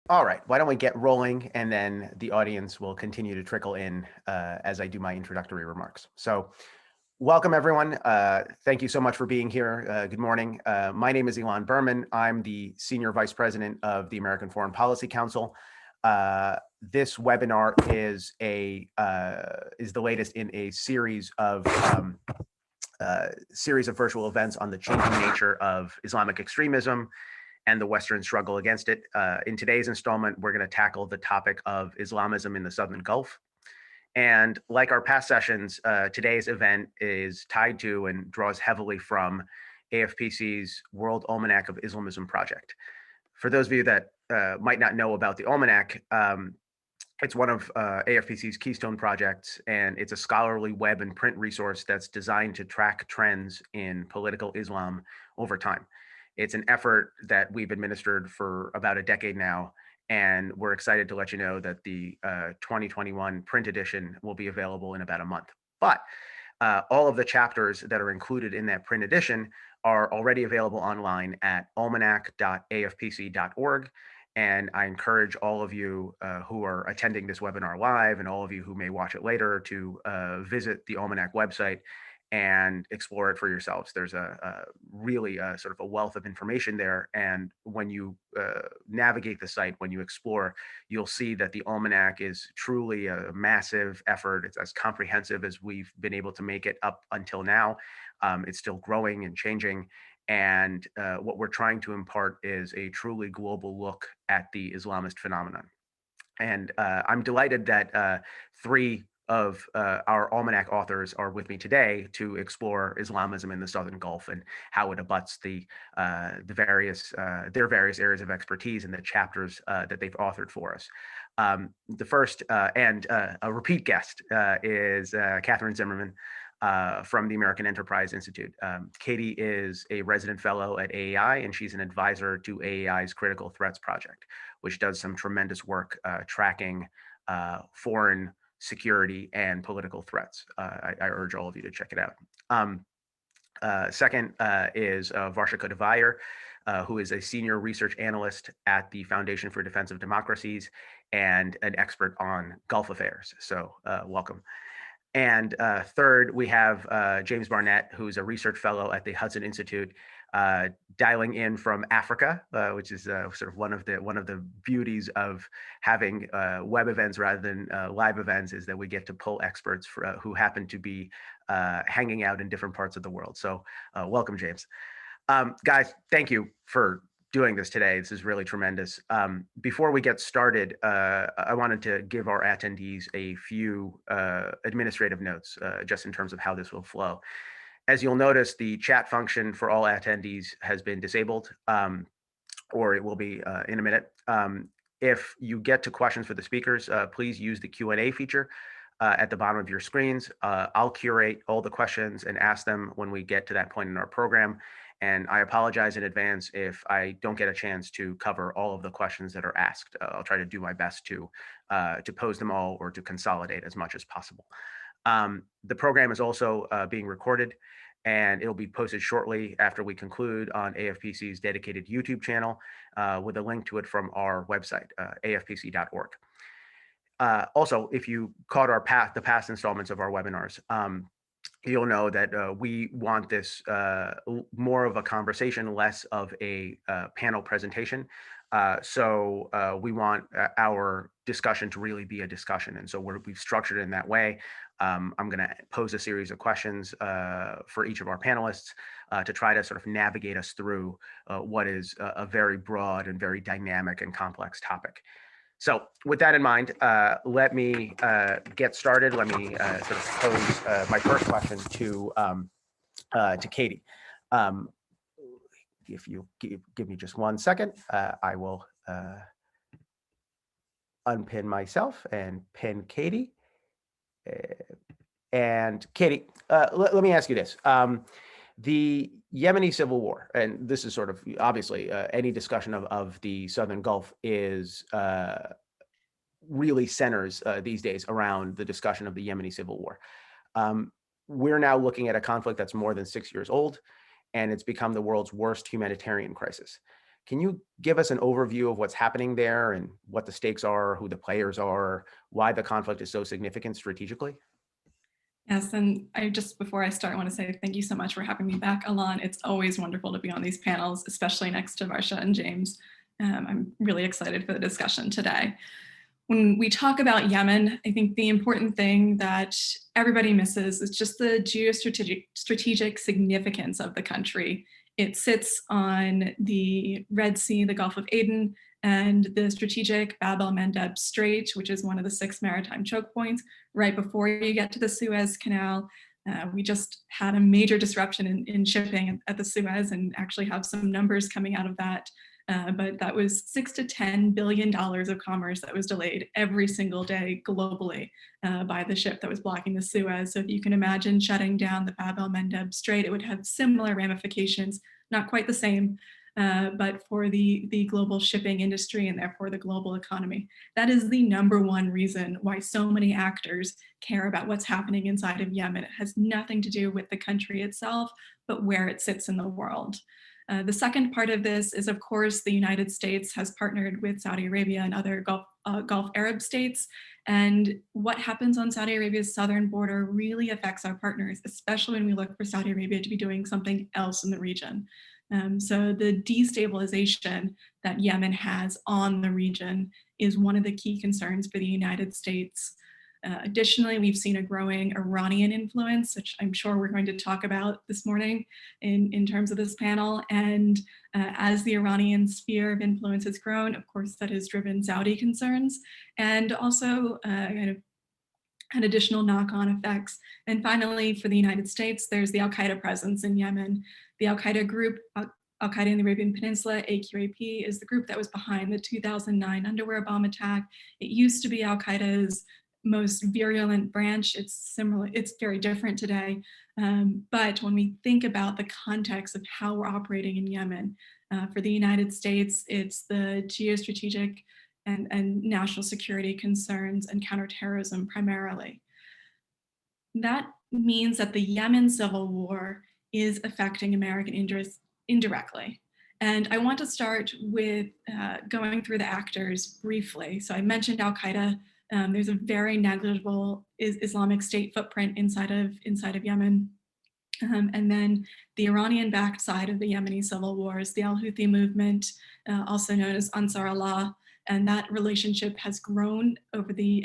All right, why don't we get rolling, and then the audience will continue to trickle in as I do my introductory remarks. So welcome, everyone. Thank you so much for being here. Good morning. My name is Elon Berman. I'm the Senior Vice President of the American Foreign Policy Council. This webinar is the latest in a series of virtual events on the changing nature of Islamic extremism and the Western struggle against it. In today's installment, we're going to tackle the topic of Islamism in the Southern Gulf. And like our past sessions, today's event is tied to and draws heavily from AFPC's World Almanac of Islamism project. For those of you that might not know about the Almanac, it's one of AFPC's keystone projects, and it's a scholarly web and print resource that's designed to track trends in political Islam over time. It's an effort that we've administered for about a decade now, and we're excited to let you know that the 2021 print edition will be available in about a month. But all of the chapters that are included in that print edition are already available online at almanac.afpc.org. And I encourage all of you who are attending this webinar live, and all of you who may watch it later, to visit the Almanac website and explore it for yourselves. There's really sort of a wealth of information there. And when you navigate the site, when you explore, you'll see that the Almanac is truly a massive effort. It's as comprehensive as we've been able to make it up until now. It's still growing and changing. And what we're trying to impart is a truly global look at the Islamist phenomenon. And I'm delighted that three of our Almanac authors are with me today to explore Islamism in the Southern Gulf and how it abuts their various areas of expertise and the chapters that they've authored for us. The first and a repeat guest is Catherine Zimmerman from the American Enterprise Institute. Katie is a resident fellow at AEI, and she's an advisor to AEI's Critical Threats Project, which does some tremendous work tracking foreign security and political threats. I urge all of you to check it out. Second is Varshika Devayer, who is a senior research analyst at the Foundation for Defense of Democracies and an expert on Gulf affairs. So welcome. And third, we have James Barnett, who's a research fellow at the Hudson Institute, dialing in from Africa, which is sort of one of the beauties of having web events rather than live events, is that we get to pull experts who happen to be hanging out in different parts of the world. So welcome, James. Guys, thank you for doing this today. This is really tremendous. Before we get started, I wanted to give our attendees a few administrative notes, just in terms of how this will flow. As you'll notice, the chat function for all attendees has been disabled, or it will be in a minute. If you get to questions for the speakers, please use the Q&A feature at the bottom of your screens. I'll curate all the questions and ask them when we get to that point in our program. And I apologize in advance if I don't get a chance to cover all of the questions that are asked. I'll try to do my best to pose them all or to consolidate as much as possible. The program is also being recorded, and it'll be posted shortly after we conclude on AFPC's dedicated YouTube channel with a link to it from our website, afpc.org. Also, if you caught the past installments of our webinars, you'll know that we want this more of a conversation, less of a panel presentation. So we want our discussion to really be a discussion. And so we've structured it in that way. I'm going to pose a series of questions for each of our panelists to try to sort of navigate us through what is a very broad and very dynamic and complex topic. So with that in mind, let me get started. Let me sort of pose my first question to Katie. If you give me just 1 second, I will unpin myself and pin Katie. And Katie, let me ask you this. The Yemeni Civil War, and this is sort of obviously any discussion of the Southern Gulf is really centers these days around the discussion of the Yemeni Civil War. We're now looking at a conflict that's more than 6 years old, and it's become the world's worst humanitarian crisis. Can you give us an overview of what's happening there and what the stakes are, who the players are, why the conflict is so significant strategically? Yes, and before I start, I want to say thank you so much for having me back, Alon. It's always wonderful to be on these panels, especially next to Varsha and James. I'm really excited for the discussion today. When we talk about Yemen, I think the important thing that everybody misses is just the strategic significance of the country. It sits on the Red Sea, the Gulf of Aden, and the strategic Bab el-Mandeb Strait, which is one of the 6 maritime choke points, right before you get to the Suez Canal. We just had a major disruption in shipping at the Suez, and actually have some numbers coming out of that. But that was $6 to $10 billion of commerce that was delayed every single day globally by the ship that was blocking the Suez. So if you can imagine shutting down the Bab el-Mandeb Strait, it would have similar ramifications, not quite the same, but for the global shipping industry and therefore the global economy. That is the #1 reason why so many actors care about what's happening inside of Yemen. It has nothing to do with the country itself, but where it sits in the world. The second part of this is, of course, the United States has partnered with Saudi Arabia and other Gulf Arab states. And what happens on Saudi Arabia's southern border really affects our partners, especially when we look for Saudi Arabia to be doing something else in the region. So the destabilization that Yemen has on the region is one of the key concerns for the United States. Additionally, we've seen a growing Iranian influence, which I'm sure we're going to talk about this morning in terms of this panel. And as the Iranian sphere of influence has grown, of course, that has driven Saudi concerns, and also kind of had additional knock-on effects. And finally, for the United States, there's the Al-Qaeda presence in Yemen. The Al-Qaeda group, Al-Qaeda in the Arabian Peninsula, AQAP, is the group that was behind the 2009 underwear bomb attack. It used to be Al-Qaeda's most virulent branch. It's very different today. But when we think about the context of how we're operating in Yemen, for the United States, it's the geostrategic and national security concerns and counterterrorism primarily. That means that the Yemen Civil War is affecting American interests indirectly. And I want to start with going through the actors briefly. So I mentioned Al-Qaeda. There's a very negligible Islamic State footprint inside of Yemen. And then the Iranian-backed side of the Yemeni Civil War is the Al-Houthi movement, also known as Ansar Allah. And that relationship has grown over the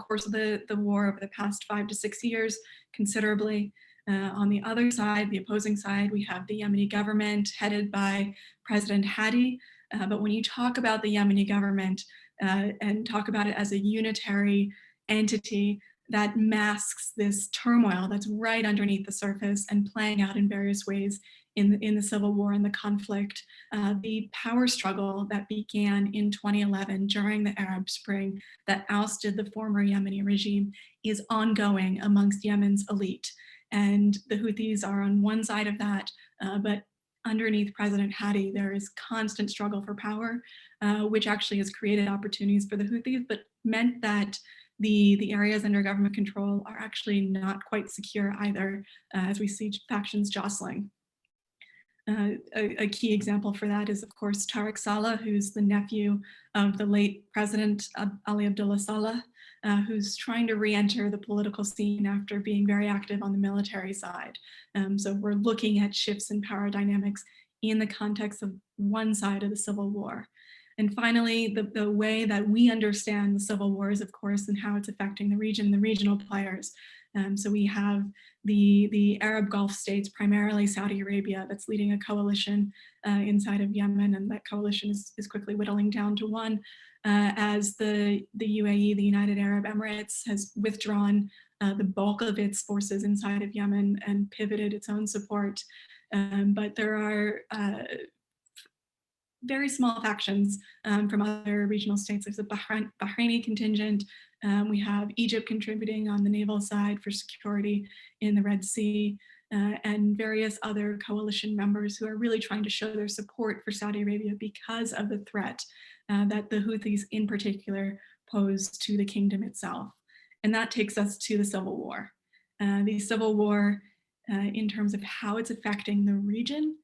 course of the war over the past 5 to 6 years considerably. On the other side, the opposing side, we have the Yemeni government headed by President Hadi. But when you talk about the Yemeni government and talk about it as a unitary entity, that masks this turmoil that's right underneath the surface and playing out in various ways in the civil war and the conflict. The power struggle that began in 2011 during the Arab Spring that ousted the former Yemeni regime is ongoing amongst Yemen's elite. And the Houthis are on one side of that, but underneath President Hadi, there is constant struggle for power, which actually has created opportunities for the Houthis, but meant that the areas under government control are actually not quite secure either, as we see factions jostling. A key example for that is, of course, Tariq Saleh, who's the nephew of the late President Ali Abdullah Saleh, who's trying to re-enter the political scene after being very active on the military side. So we're looking at shifts in power dynamics in the context of one side of the Civil War. And finally, the way that we understand the Civil War is, of course, and how it's affecting the region, the regional players. So we have the Arab Gulf states, primarily Saudi Arabia, that's leading a coalition inside of Yemen, and that coalition is quickly whittling down to one, as the UAE, the United Arab Emirates, has withdrawn the bulk of its forces inside of Yemen and pivoted its own support. But there are very small factions from other regional states. There's a Bahraini contingent. We have Egypt contributing on the naval side for security in the Red Sea, and various other coalition members who are really trying to show their support for Saudi Arabia because of the threat that the Houthis in particular pose to the kingdom itself. And that takes us to the Civil War. The Civil War, in terms of how it's affecting the region,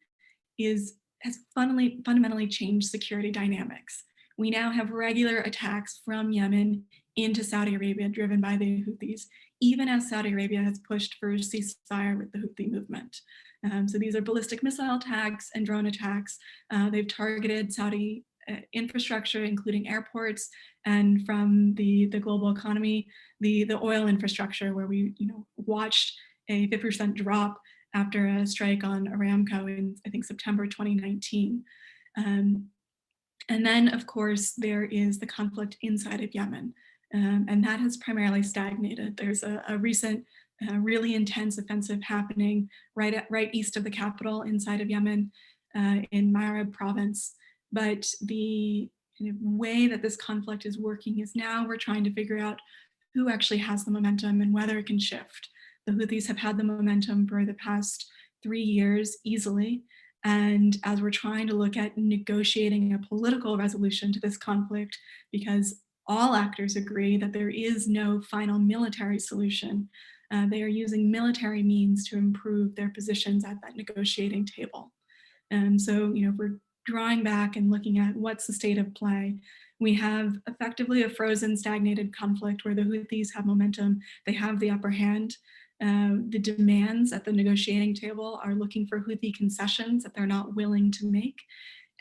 is has fundamentally changed security dynamics. We now have regular attacks from Yemen into Saudi Arabia driven by the Houthis, even as Saudi Arabia has pushed for a ceasefire with the Houthi movement. So these are ballistic missile attacks and drone attacks. They've targeted Saudi infrastructure, including airports, and from the global economy, the oil infrastructure, where we watched a 50% drop after a strike on Aramco in, I think, September 2019. And then, of course, there is the conflict inside of Yemen, and that has primarily stagnated. There's a recent really intense offensive happening right east of the capital inside of Yemen, in Marib province. But the way that this conflict is working is now we're trying to figure out who actually has the momentum and whether it can shift. The Houthis have had the momentum for the past 3 years easily. And as we're trying to look at negotiating a political resolution to this conflict, because all actors agree that there is no final military solution, they are using military means to improve their positions at that negotiating table. And so, if we're drawing back and looking at what's the state of play, we have effectively a frozen, stagnated conflict where the Houthis have momentum, they have the upper hand. The demands at the negotiating table are looking for Houthi concessions that they're not willing to make.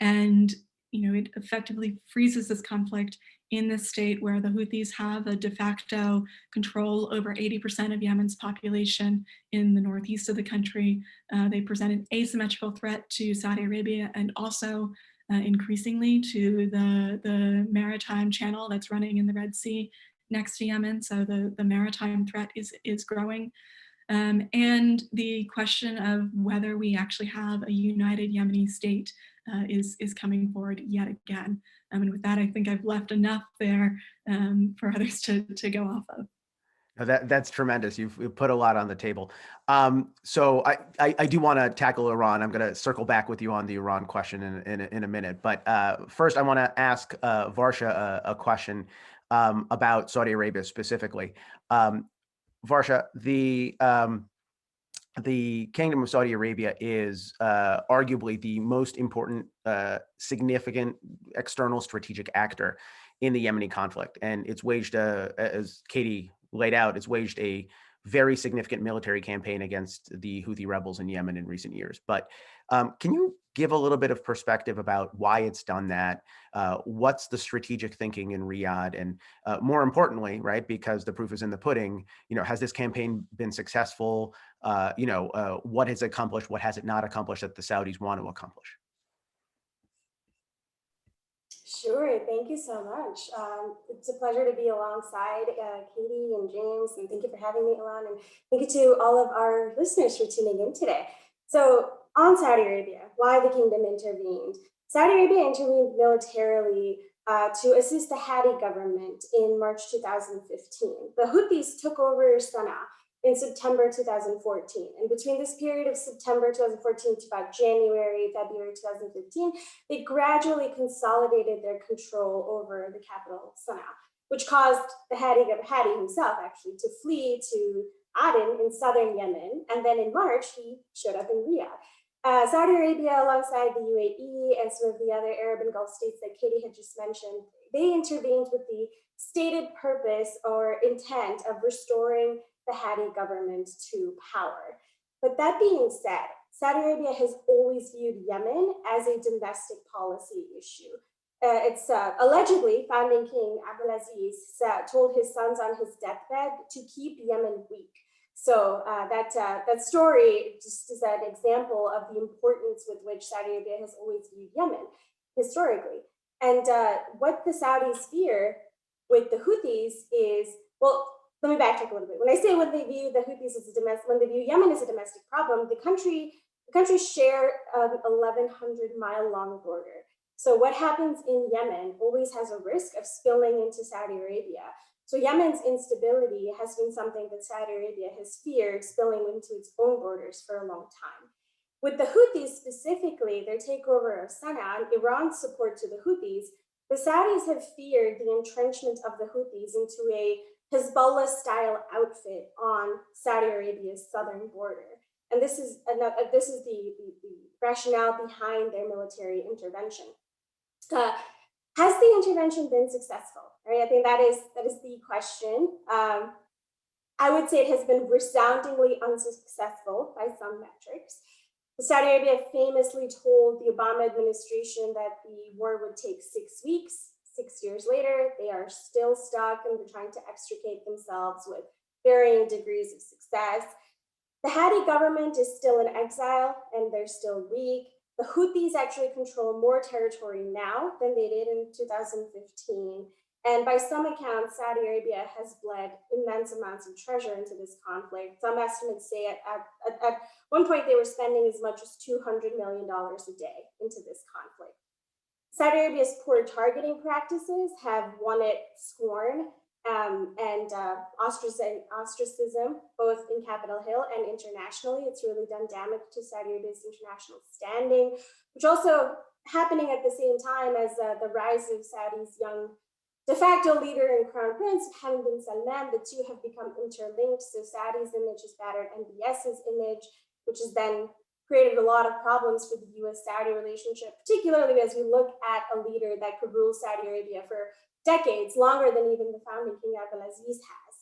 And it effectively freezes this conflict in this state where the Houthis have a de facto control over 80% of Yemen's population in the northeast of the country. They present an asymmetrical threat to Saudi Arabia and also increasingly to the maritime channel that's running in the Red Sea next to Yemen. So the maritime threat is growing. And the question of whether we actually have a united Yemeni state is coming forward yet again. And with that, I think I've left enough there for others to go off of. That's tremendous. You've put a lot on the table. So I do want to tackle Iran. I'm going to circle back with you on the Iran question in a minute. But first, I want to ask Varsha a question about Saudi Arabia specifically. Varsha, the Kingdom of Saudi Arabia is arguably the most important, significant external strategic actor in the Yemeni conflict. And it's waged, as Katie laid out, it's waged a very significant military campaign against the Houthi rebels in Yemen in recent years. But can you give a little bit of perspective about why it's done that? What's the strategic thinking in Riyadh? And more importantly, right, because the proof is in the pudding, has this campaign been successful? What has it accomplished? What has it not accomplished that the Saudis want to accomplish? Sure, thank you so much. It's a pleasure to be alongside Katie and James, and thank you for having me, Ilan, and thank you to all of our listeners for tuning in today. So on Saudi Arabia, why the kingdom intervened. Saudi Arabia intervened militarily to assist the Hadi government in March 2015. The Houthis took over Sana'a in September 2014. And between this period of September 2014 to about February 2015, they gradually consolidated their control over the capital, Sana'a, which caused the Hadi himself actually to flee to Aden in southern Yemen. And then in March, he showed up in Riyadh. Saudi Arabia, alongside the UAE and some of the other Arab and Gulf states that Katie had just mentioned, they intervened with the stated purpose or intent of restoring the Hadi government to power. But that being said, Saudi Arabia has always viewed Yemen as a domestic policy issue. It's allegedly founding King Abdulaziz told his sons on his deathbed to keep Yemen weak. So that story just is an example of the importance with which Saudi Arabia has always viewed Yemen historically. And what the Saudis fear with the Houthis is, well, let me backtrack a little bit. When I say when they view the Houthis as a domestic, when they view Yemen as a domestic problem, the countries share an 1,100-mile long border. So what happens in Yemen always has a risk of spilling into Saudi Arabia. So Yemen's instability has been something that Saudi Arabia has feared spilling into its own borders for a long time. With the Houthis specifically, their takeover of Sana'a and Iran's support to the Houthis, the Saudis have feared the entrenchment of the Houthis into a Hezbollah-style outfit on Saudi Arabia's southern border. And this is the rationale behind their military intervention. Has the intervention been successful? Right? I think that is the question. I would say it has been resoundingly unsuccessful by some metrics. Saudi Arabia famously told the Obama administration that the war would take 6 weeks. 6 years later, they are still stuck and they're trying to extricate themselves with varying degrees of success. The Hadi government is still in exile and they're still weak. The Houthis actually control more territory now than they did in 2015. And by some accounts, Saudi Arabia has bled immense amounts of treasure into this conflict. Some estimates say at one point they were spending as much as $200 million a day into this conflict. Saudi Arabia's poor targeting practices have won it scorn and ostracism, both in Capitol Hill and internationally. It's really done damage to Saudi Arabia's international standing, which also happening at the same time as the rise of Saudi's young de facto leader and crown prince, Mohammed bin Salman. The two have become interlinked. So Saudi's image has battered MBS's image, which has then created a lot of problems for the US-Saudi relationship, particularly as we look at a leader that could rule Saudi Arabia for decades, longer than even the founding King Abdulaziz has.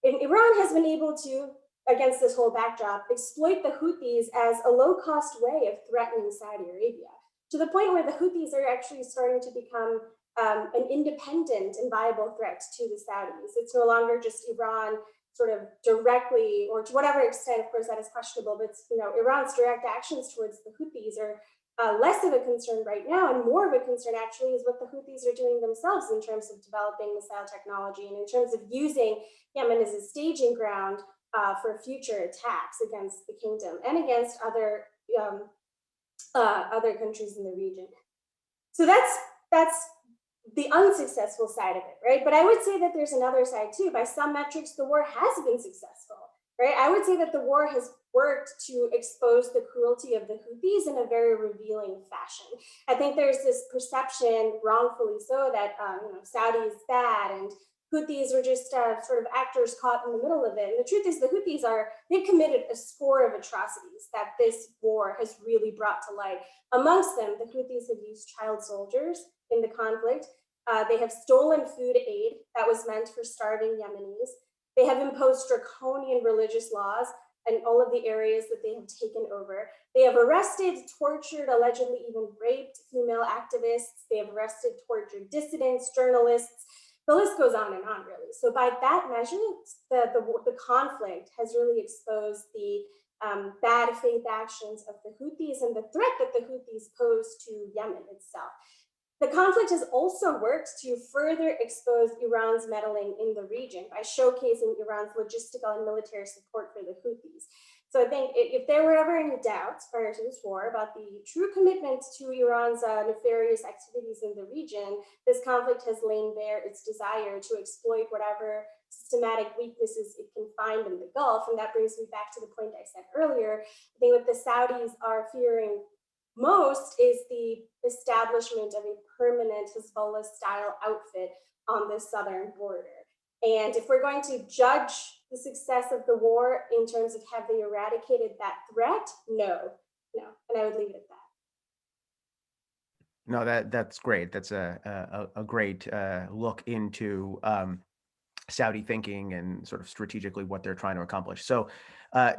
And Iran has been able to, against this whole backdrop, exploit the Houthis as a low-cost way of threatening Saudi Arabia, to the point where the Houthis are actually starting to become an independent and viable threat to the Saudis. It's no longer just Iran sort of directly, or to whatever extent, of course, that is questionable, but Iran's direct actions towards the Houthis are less of a concern right now, and more of a concern actually is what the Houthis are doing themselves in terms of developing missile technology and in terms of using Yemen as a staging ground for future attacks against the kingdom and against other countries in the region. So that's the unsuccessful side of it, right? But I would say that there's another side too. By some metrics, the war has been successful, right? I would say that the war has worked to expose the cruelty of the Houthis in a very revealing fashion. I think there's this perception, wrongfully so, that Saudi is bad and Houthis are just sort of actors caught in the middle of it. And the truth is the Houthis they've committed a score of atrocities that this war has really brought to light. Amongst them, the Houthis have used child soldiers in the conflict. They have stolen food aid that was meant for starving Yemenis. They have imposed draconian religious laws in all of the areas that they have taken over. They have arrested, tortured, allegedly even raped female activists. They have arrested, tortured dissidents, journalists. The list goes on, really. So by that measure, the conflict has really exposed the bad faith actions of the Houthis and the threat that the Houthis pose to Yemen itself. The conflict has also worked to further expose Iran's meddling in the region by showcasing Iran's logistical and military support for the Houthis. So I think if there were ever any doubts prior to this war about the true commitment to Iran's nefarious activities in the region, this conflict has laid bare its desire to exploit whatever systematic weaknesses it can find in the Gulf. And that brings me back to the point I said earlier. I think what the Saudis are fearing most is the establishment of a permanent Hezbollah-style outfit on the southern border. And if we're going to judge the success of the war in terms of have they eradicated that threat, no. And I would leave it at that. No, that's great. That's a great look into Saudi thinking and sort of strategically what they're trying to accomplish. So,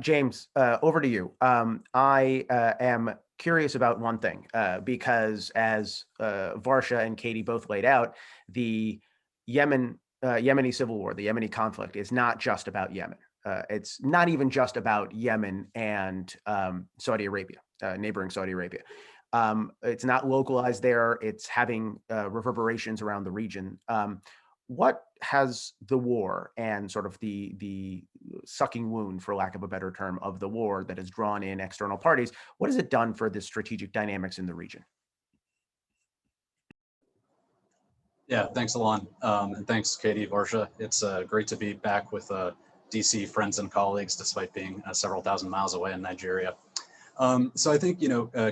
James, over to you. I am curious about one thing because as Varsha and Katie both laid out, the Yemeni Civil War, the Yemeni conflict is not just about Yemen. It's not even just about Yemen and Saudi Arabia, neighboring Saudi Arabia. It's not localized there. It's having reverberations around the region. What has the war and sort of the sucking wound, for lack of a better term, of the war that has drawn in external parties, what has it done for the strategic dynamics in the region? Yeah, thanks, Alon. And thanks, Katie, Varsha. It's great to be back with DC friends and colleagues, despite being several thousand miles away in Nigeria. So I think,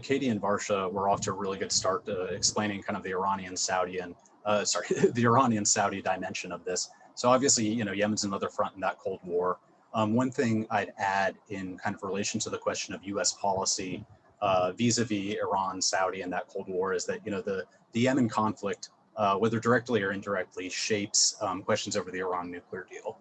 Katie and Varsha were off to a really good start explaining kind of the Iranian-Saudi the Iranian-Saudi dimension of this. So obviously, Yemen's another front in that Cold War. One thing I'd add in kind of relation to the question of US policy vis-a-vis Iran, Saudi, and that Cold War is that, the Yemen conflict, whether directly or indirectly, shapes questions over the Iran nuclear deal.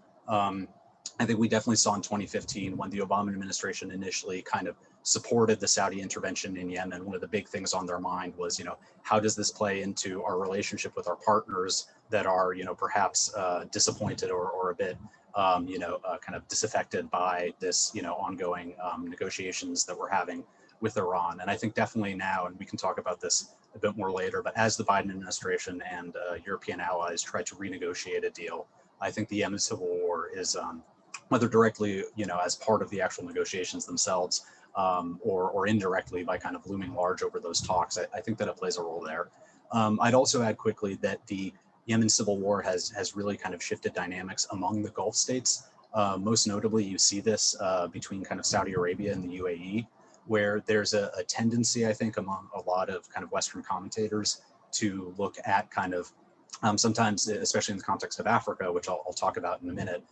I think we definitely saw in 2015 when the Obama administration initially kind of supported the Saudi intervention in Yemen. One of the big things on their mind was, how does this play into our relationship with our partners that are, perhaps disappointed or a bit, kind of disaffected by this, ongoing negotiations that we're having with Iran. And I think definitely now, and we can talk about this a bit more later, but as the Biden administration and European allies try to renegotiate a deal, I think the Yemen Civil War is, whether directly, as part of the actual negotiations themselves, or indirectly by kind of looming large over those talks, I think that it plays a role there. I'd also add quickly that the Yemen Civil War has really kind of shifted dynamics among the Gulf states. Most notably, you see this between kind of Saudi Arabia and the UAE, where there's a tendency, I think, among a lot of kind of Western commentators to look at kind of sometimes, especially in the context of Africa, which I'll talk about in a minute,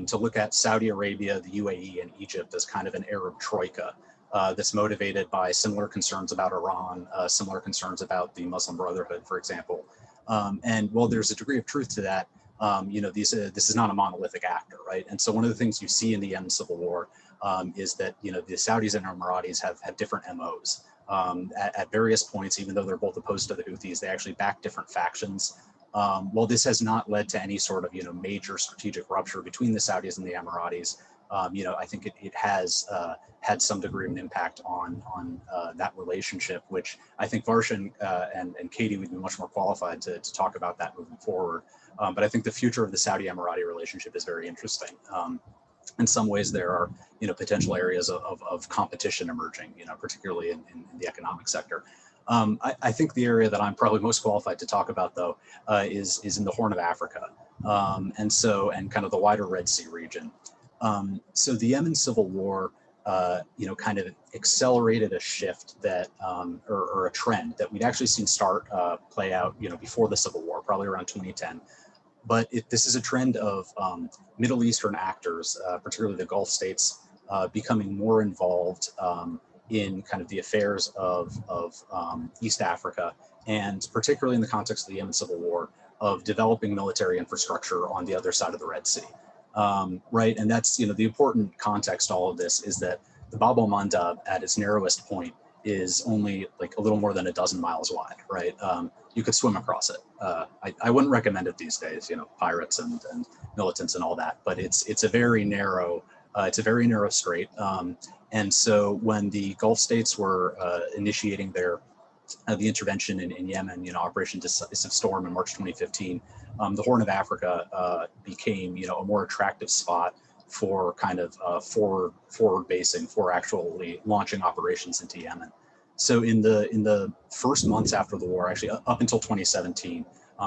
to look at Saudi Arabia, the UAE, and Egypt as kind of an Arab troika that's motivated by similar concerns about Iran, similar concerns about the Muslim Brotherhood, for example. And while there's a degree of truth to that, this is not a monolithic actor, right? And so one of the things you see in the Yemen Civil War is that, the Saudis and Emiratis have different MOs. At various points, even though they're both opposed to the Houthis, they actually back different factions. While this has not led to any sort of, major strategic rupture between the Saudis and the Emiratis, I think it has had some degree of an impact on that relationship, which I think Varsha and Katie would be much more qualified to talk about that moving forward. But I think the future of the Saudi-Emirati relationship is very interesting. In some ways, there are potential areas of competition emerging, particularly in the economic sector. I think the area that I'm probably most qualified to talk about, though, is in the Horn of Africa, and kind of the wider Red Sea region. So the Yemen Civil War, kind of accelerated a shift that, or a trend that we'd actually seen start play out, before the Civil War, probably around 2010. But this is a trend of Middle Eastern actors, particularly the Gulf states, becoming more involved in kind of the affairs of East Africa, and particularly in the context of the Yemen Civil War, of developing military infrastructure on the other side of the Red Sea. Right, and that's, the important context to all of this is that the Bab el-Mandab at its narrowest point is only like a little more than a dozen miles wide, right? You could swim across it. I wouldn't recommend it these days, pirates and militants and all that, but it's a very narrow strait. And so when the Gulf states were initiating the intervention in Yemen, Operation Decisive Storm in March 2015, the Horn of Africa became, a more attractive spot for kind of forward basing, for actually launching operations into Yemen. So in the first months after the war, actually up until 2017,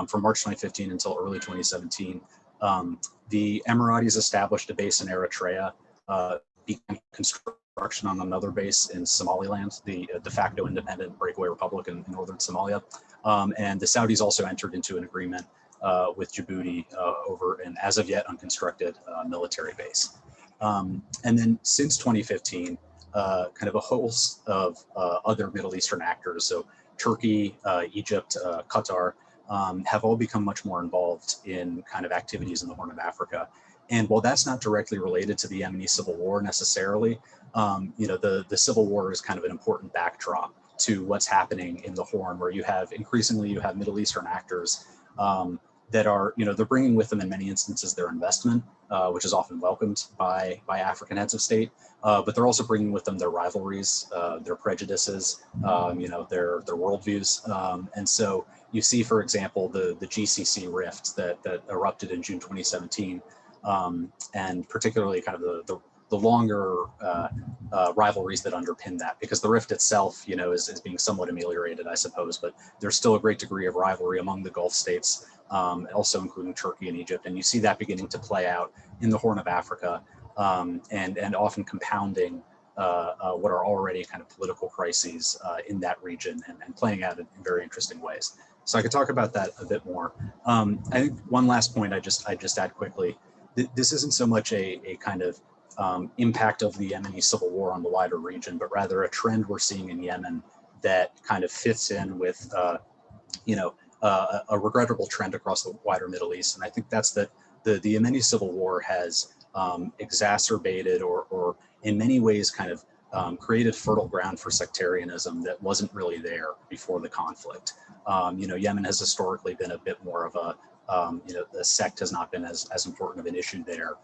from March 2015 until early 2017, the Emiratis established a base in Eritrea, began construction on another base in Somaliland, the de facto independent breakaway republic in northern Somalia. And the Saudis also entered into an agreement with Djibouti over an as of yet unconstructed military base. And then since 2015, kind of a host of other Middle Eastern actors, so Turkey, Egypt, Qatar, have all become much more involved in kind of activities in the Horn of Africa. And while that's not directly related to the Yemeni Civil War necessarily, the Civil War is kind of an important backdrop to what's happening in the Horn, where you have Middle Eastern actors that are, they're bringing with them in many instances their investment, which is often welcomed by African heads of state, but they're also bringing with them their rivalries, their prejudices, their worldviews. And so you see, for example, the GCC rift that erupted in June 2017, and particularly kind of the longer rivalries that underpin that, because the rift itself, is being somewhat ameliorated, I suppose, but there's still a great degree of rivalry among the Gulf states, also including Turkey and Egypt. And you see that beginning to play out in the Horn of Africa, and often compounding what are already kind of political crises in that region, and playing out in very interesting ways. So I could talk about that a bit more. I think one last point I just add quickly. this isn't so much a kind of impact of the Yemeni Civil War on the wider region, but rather a trend we're seeing in Yemen that kind of fits in with, a regrettable trend across the wider Middle East. And I think that's that the Yemeni Civil War has exacerbated or in many ways kind of created fertile ground for sectarianism that wasn't really there before the conflict. Yemen has historically been a bit more of a, the sect has not been as important of an issue there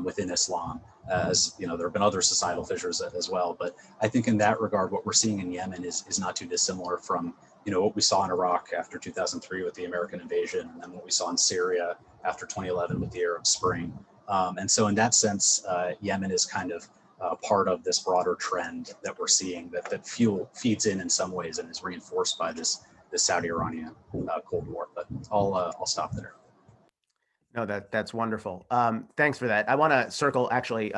within Islam as, there have been other societal fissures as well. But I think in that regard, what we're seeing in Yemen is not too dissimilar from, what we saw in Iraq after 2003 with the American invasion, and then what we saw in Syria after 2011 with the Arab Spring. And so in that sense, Yemen is kind of part of this broader trend that we're seeing that feeds in some ways and is reinforced by this Saudi-Iranian Cold War. But I'll stop there. No, that's wonderful. Thanks for that. I want to circle actually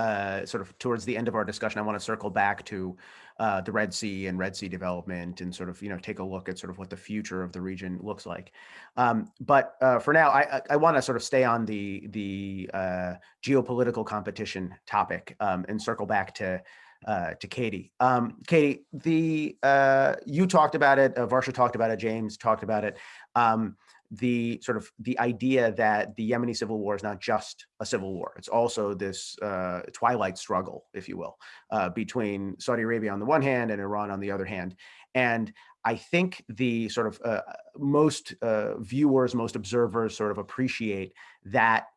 sort of towards the end of our discussion. I want to circle back to the Red Sea and Red Sea development and sort of, take a look at sort of what the future of the region looks like. But for now, I want to sort of stay on the geopolitical competition topic and circle back to Katie. Katie, you talked about it, Varsha talked about it, James talked about it. The idea that the Yemeni Civil War is not just a civil war. It's also this twilight struggle, if you will, between Saudi Arabia on the one hand and Iran on the other hand. And I think the sort of most viewers, most observers sort of appreciate that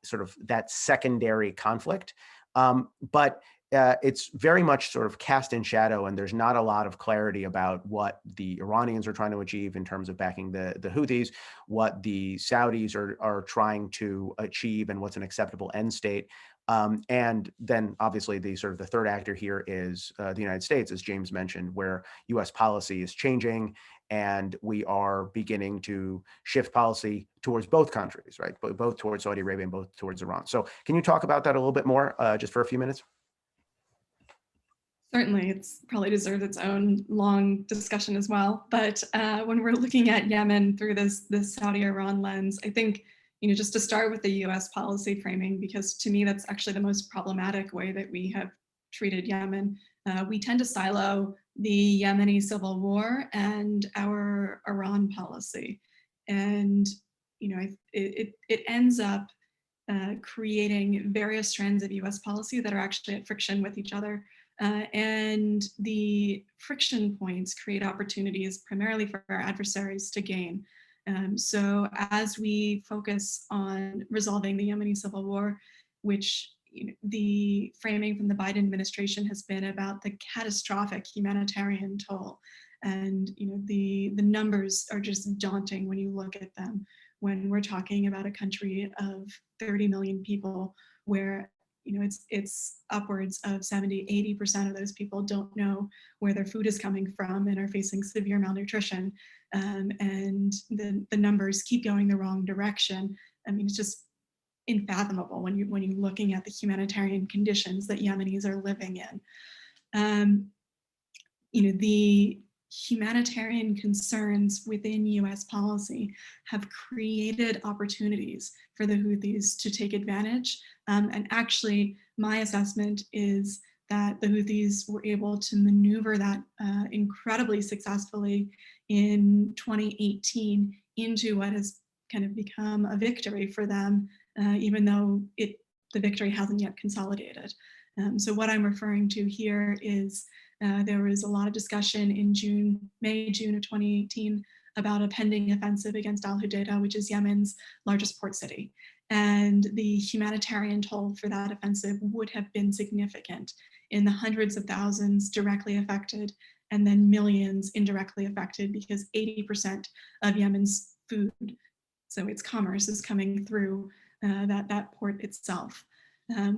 that secondary conflict. But it's very much sort of cast in shadow, and there's not a lot of clarity about what the Iranians are trying to achieve in terms of backing the Houthis, what the Saudis are trying to achieve, and what's an acceptable end state. And then obviously the third actor here is the United States, as James mentioned, where US policy is changing and we are beginning to shift policy towards both countries, right? Both towards Saudi Arabia and both towards Iran. So can you talk about that a little bit more just for a few minutes? Certainly, it's probably deserves its own long discussion as well. But when we're looking at Yemen through this Saudi-Iran lens, I think, just to start with the US policy framing, because to me, that's actually the most problematic way that we have treated Yemen. We tend to silo the Yemeni Civil War and our Iran policy. And, it ends up creating various strands of US policy that are actually at friction with each other. And the friction points create opportunities primarily for our adversaries to gain. So as we focus on resolving the Yemeni Civil War, which the framing from the Biden administration has been about the catastrophic humanitarian toll. And the numbers are just daunting when you look at them. When we're talking about a country of 30 million people where it's upwards of 70–80% of those people don't know where their food is coming from and are facing severe malnutrition. And the numbers keep going the wrong direction. I mean, it's just unfathomable when you're looking at the humanitarian conditions that Yemenis are living in. The humanitarian concerns within US policy have created opportunities for the Houthis to take advantage. And actually, my assessment is that the Houthis were able to maneuver that incredibly successfully in 2018 into what has kind of become a victory for them, even though the victory hasn't yet consolidated. So what I'm referring to here is there was a lot of discussion in May-June of 2018 about a pending offensive against Al-Qaeda, which is Yemen's largest port city. And the humanitarian toll for that offensive would have been significant, in the hundreds of thousands directly affected, and then millions indirectly affected, because 80% of Yemen's food, so its commerce, is coming through that port itself.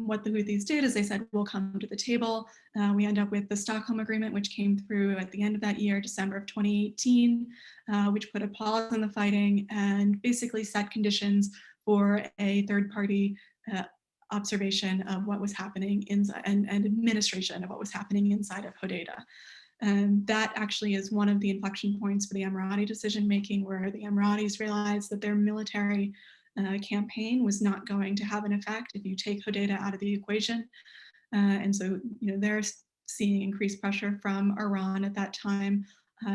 What the Houthis did is they said, we'll come to the table. We end up with the Stockholm Agreement, which came through at the end of that year, December of 2018, which put a pause on the fighting and basically set conditions for a third-party observation of what was happening inside and administration of what was happening inside of Hodeidah. And that actually is one of the inflection points for the Emirati decision-making, where the Emiratis realized that their military campaign was not going to have an effect if you take Hodeidah out of the equation. And so, they're seeing increased pressure from Iran at that time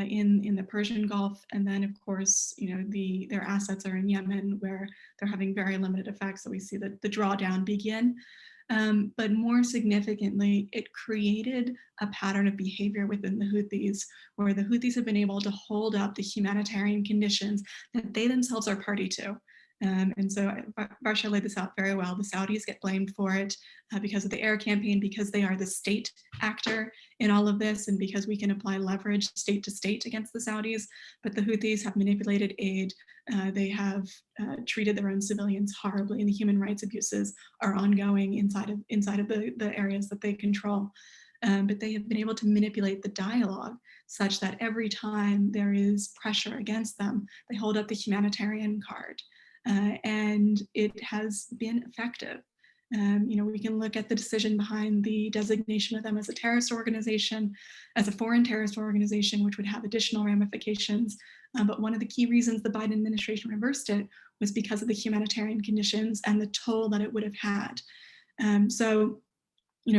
in the Persian Gulf. And then, of course, their assets are in Yemen, where they're having very limited effects. So we see the drawdown begin. But more significantly, it created a pattern of behavior within the Houthis, where the Houthis have been able to hold up the humanitarian conditions that they themselves are party to. And so Barsha laid this out very well. The Saudis get blamed for it because of the air campaign, because they are the state actor in all of this, and because we can apply leverage state to state against the Saudis. But the Houthis have manipulated aid. They have treated their own civilians horribly, and the human rights abuses are ongoing inside of the areas that they control. But they have been able to manipulate the dialogue such that every time there is pressure against them, they hold up the humanitarian card. And it has been effective. We can look at the decision behind the designation of them as a terrorist organization, as a foreign terrorist organization, which would have additional ramifications. But one of the key reasons the Biden administration reversed it was because of the humanitarian conditions and the toll that it would have had. So,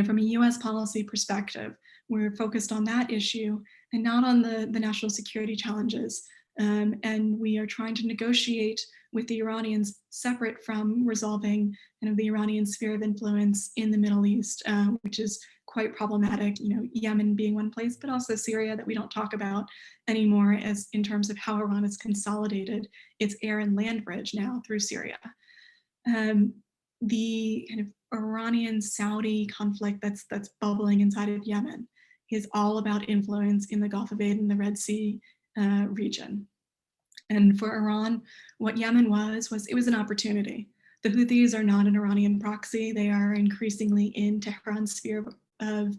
from a US policy perspective, we're focused on that issue and not on the national security challenges. And we are trying to negotiate with the Iranians separate from resolving the Iranian sphere of influence in the Middle East, which is quite problematic, Yemen being one place, but also Syria that we don't talk about anymore as in terms of how Iran has consolidated its air and land bridge now through Syria. The kind of Iranian-Saudi conflict that's bubbling inside of Yemen is all about influence in the Gulf of Aden and the Red Sea region. And for Iran, what Yemen was it was an opportunity. The Houthis are not an Iranian proxy. They are increasingly in Tehran's sphere of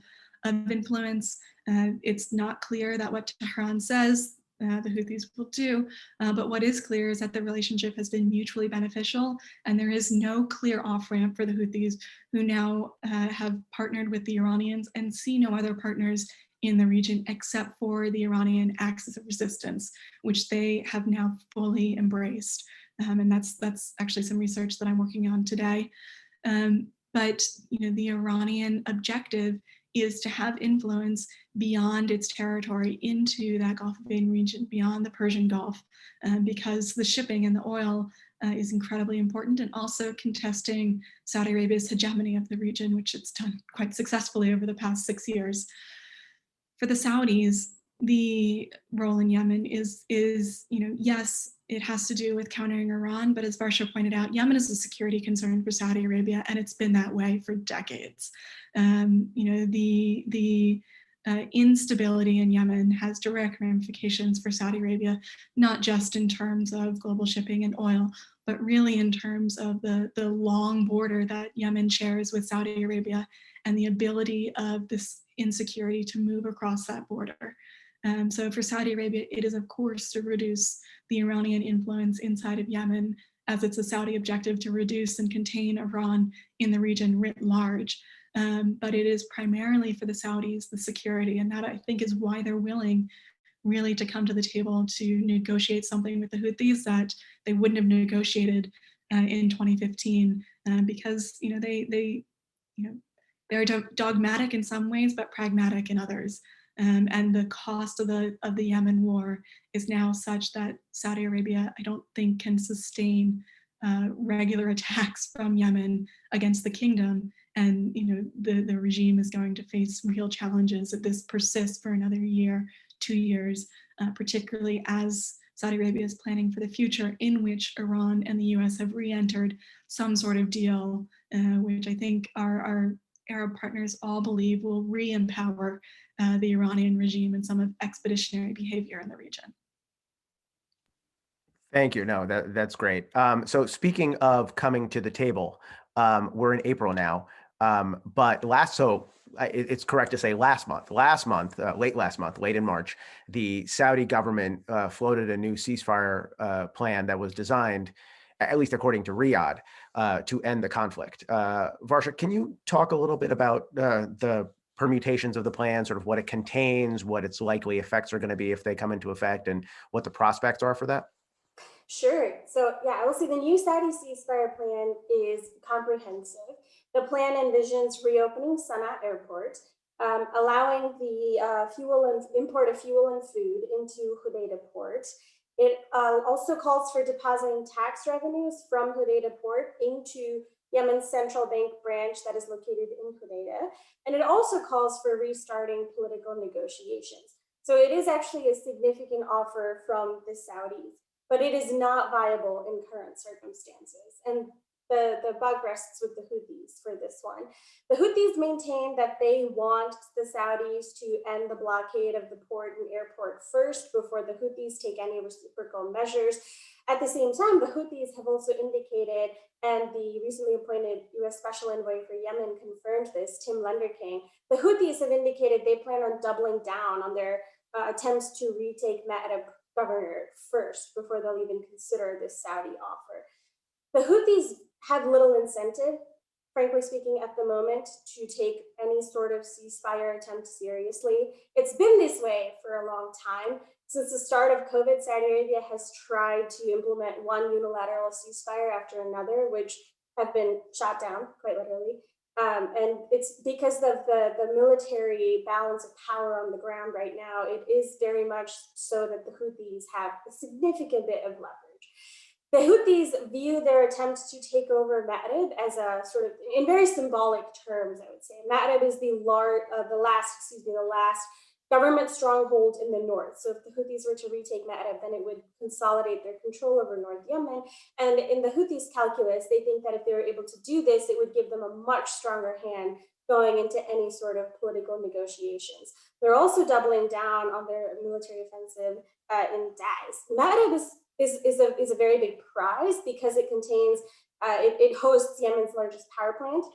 influence. It's not clear that what Tehran says, the Houthis will do, but what is clear is that the relationship has been mutually beneficial, and there is no clear off-ramp for the Houthis, who now have partnered with the Iranians and see no other partners in the region except for the Iranian axis of resistance, which they have now fully embraced. And that's actually some research that I'm working on today. But the Iranian objective is to have influence beyond its territory into that Gulf of Aden region, beyond the Persian Gulf, because the shipping and the oil is incredibly important, and also contesting Saudi Arabia's hegemony of the region, which it's done quite successfully over the past 6 years. For the Saudis, the role in Yemen is yes, it has to do with countering Iran, but as Varsha pointed out, Yemen is a security concern for Saudi Arabia, and it's been that way for decades. The instability in Yemen has direct ramifications for Saudi Arabia, not just in terms of global shipping and oil, but really in terms of the long border that Yemen shares with Saudi Arabia and the ability of this insecurity to move across that border. So for Saudi Arabia, it is of course to reduce the Iranian influence inside of Yemen, as it's a Saudi objective to reduce and contain Iran in the region writ large. But it is primarily for the Saudis, the security, and that I think is why they're willing really to come to the table to negotiate something with the Houthis that they wouldn't have negotiated in 2015, because they're dogmatic in some ways, but pragmatic in others. And the cost of the Yemen war is now such that Saudi Arabia, I don't think, can sustain regular attacks from Yemen against the kingdom. And the regime is going to face real challenges if this persists for another year, 2 years, particularly as Saudi Arabia is planning for the future, in which Iran and the US have re-entered some sort of deal, which I think our Arab partners all believe will re-empower the Iranian regime and some of expeditionary behavior in the region. Thank you. No, that's great. So speaking of coming to the table, we're in April now, but it's correct to say late last month, late in March, the Saudi government floated a new ceasefire plan that was designed, at least according to Riyadh, to end the conflict. Varsha, can you talk a little bit about the permutations of the plan, sort of what it contains, what its likely effects are going to be if they come into effect, and what the prospects are for that? Sure. So yeah, I will say the new Saudi ceasefire plan is comprehensive. The plan envisions reopening Sana'a Airport, allowing the fuel and import of fuel and food into Hodeidah Port. It also calls for depositing tax revenues from Hodeidah Port into Yemen's central bank branch that is located in Hodeidah. And it also calls for restarting political negotiations. So it is actually a significant offer from the Saudis, but it is not viable in current circumstances. And the buck rests with the Houthis for this one. The Houthis maintain that they want the Saudis to end the blockade of the port and airport first before the Houthis take any reciprocal measures. At the same time, the Houthis have also indicated, and the recently appointed US Special Envoy for Yemen confirmed this, Tim Lunderking, the Houthis have indicated they plan on doubling down on their attempts to retake Ma'arib governor first before they'll even consider this Saudi offer. The Houthis have little incentive, frankly speaking, at the moment to take any sort of ceasefire attempt seriously. It's been this way for a long time. Since the start of COVID, Saudi Arabia has tried to implement one unilateral ceasefire after another, which have been shot down, quite literally. And it's because of the military balance of power on the ground right now. It is very much so that the Houthis have a significant bit of leverage. The Houthis view their attempts to take over Ma'rib as a sort of, in very symbolic terms, I would say. Ma'rib is the last government stronghold in the north. So if the Houthis were to retake Ma'rib, then it would consolidate their control over North Yemen. And in the Houthis' calculus, they think that if they were able to do this, it would give them a much stronger hand going into any sort of political negotiations. They're also doubling down on their military offensive in Daz. Ma'rib is a very big prize because it contains, it hosts Yemen's largest power plant.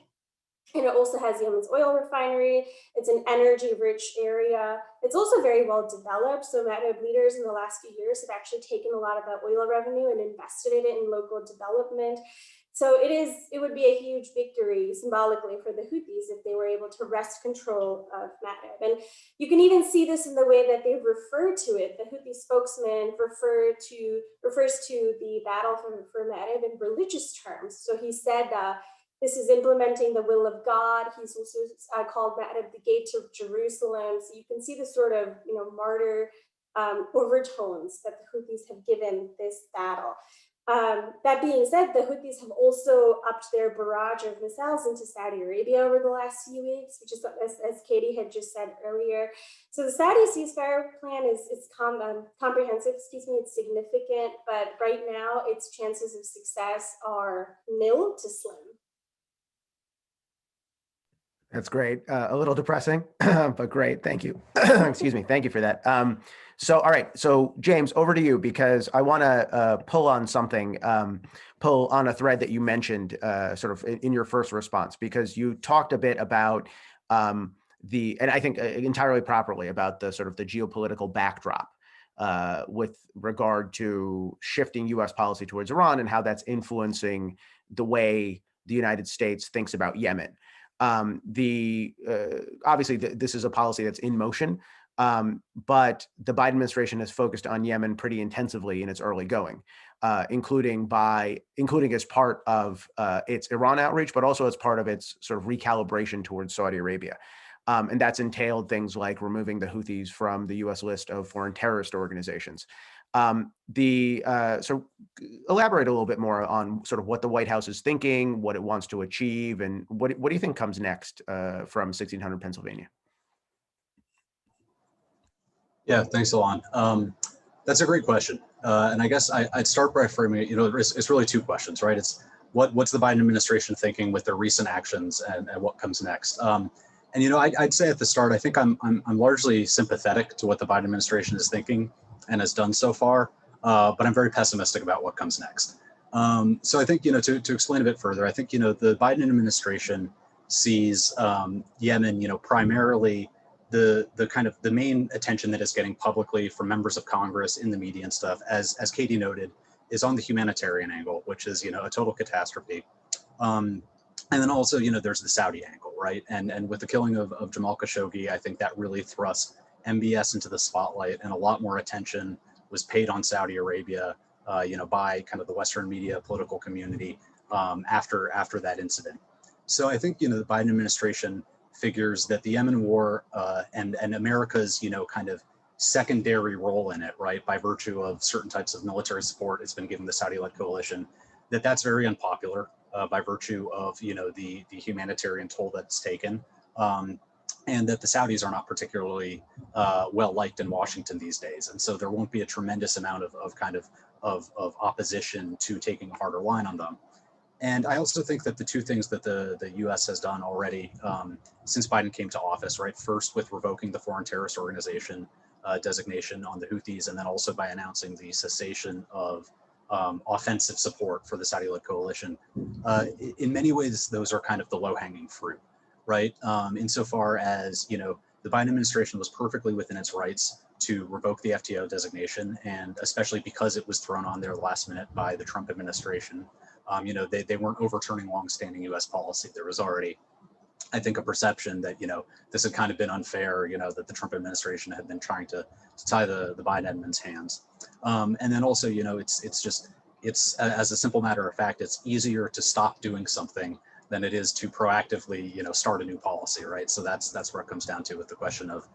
And it also has Yemen's oil refinery. It's an energy-rich area. It's also very well developed. So Ma'rib leaders in the last few years have actually taken a lot of that oil revenue and invested it in local development. So it would be a huge victory symbolically for the Houthis if they were able to wrest control of Ma'rib. And you can even see this in the way that they refer to it. The Houthi spokesman refers to the battle for Ma'rib in religious terms. So he said, this is implementing the will of God. He's also called Ma'rib the gate to Jerusalem. So you can see the sort of martyr overtones that the Houthis have given this battle. That being said, the Houthis have also upped their barrage of missiles into Saudi Arabia over the last few weeks, which is, as Katie had just said earlier. So the Saudi ceasefire plan is comprehensive, it's significant, but right now its chances of success are nil to slim. That's great. A little depressing, but great. Thank you. Excuse me. Thank you for that. So, all right. So, James, over to you, because I want to pull on something, pull on a thread that you mentioned sort of in your first response, because you talked a bit about and I think entirely properly, about the sort of the geopolitical backdrop with regard to shifting U.S. policy towards Iran and how that's influencing the way the United States thinks about Yemen. Obviously, this is a policy that's in motion, but the Biden administration has focused on Yemen pretty intensively in its early going, including as part of its Iran outreach, but also as part of its sort of recalibration towards Saudi Arabia. And that's entailed things like removing the Houthis from the U.S. list of foreign terrorist organizations. So elaborate a little bit more on sort of what the White House is thinking, what it wants to achieve, and what do you think comes next from 1600 Pennsylvania? Yeah, thanks, Alon. That's a great question. And I guess I'd start by framing it, it's really two questions, right? It's what's the Biden administration thinking with their recent actions, and what comes next? And I'd say at the start, I think I'm largely sympathetic to what the Biden administration is thinking and has done so far, but I'm very pessimistic about what comes next. So I think, to explain a bit further, I think, the Biden administration sees Yemen, primarily the kind of the main attention that is getting publicly from members of Congress in the media and stuff, as Katie noted, is on the humanitarian angle, which is, a total catastrophe. And then also, there's the Saudi angle, right? And with the killing of Jamal Khashoggi, I think that really thrusts MBS into the spotlight, and a lot more attention was paid on Saudi Arabia by kind of the Western media, political community after that incident. So I think, the Biden administration figures that the Yemen war and America's, kind of secondary role in it, right, by virtue of certain types of military support it's been given the Saudi-led coalition, that's very unpopular by virtue of, the humanitarian toll that's taken. And that the Saudis are not particularly well liked in Washington these days. And so there won't be a tremendous amount of opposition to taking a harder line on them. And I also think that the two things that the US has done already since Biden came to office, right, first with revoking the foreign terrorist organization designation on the Houthis, and then also by announcing the cessation of offensive support for the Saudi-led coalition. In many ways, those are kind of the low-hanging fruit, right? Insofar as, the Biden administration was perfectly within its rights to revoke the FTO designation, and especially because it was thrown on there last minute by the Trump administration. They weren't overturning longstanding US policy. There was already, I think, a perception that, this had kind of been unfair, that the Trump administration had been trying to tie the Biden admin's hands. And then also, it's as a simple matter of fact, it's easier to stop doing something than it is to proactively, start a new policy, right? So that's where it comes down to with the question of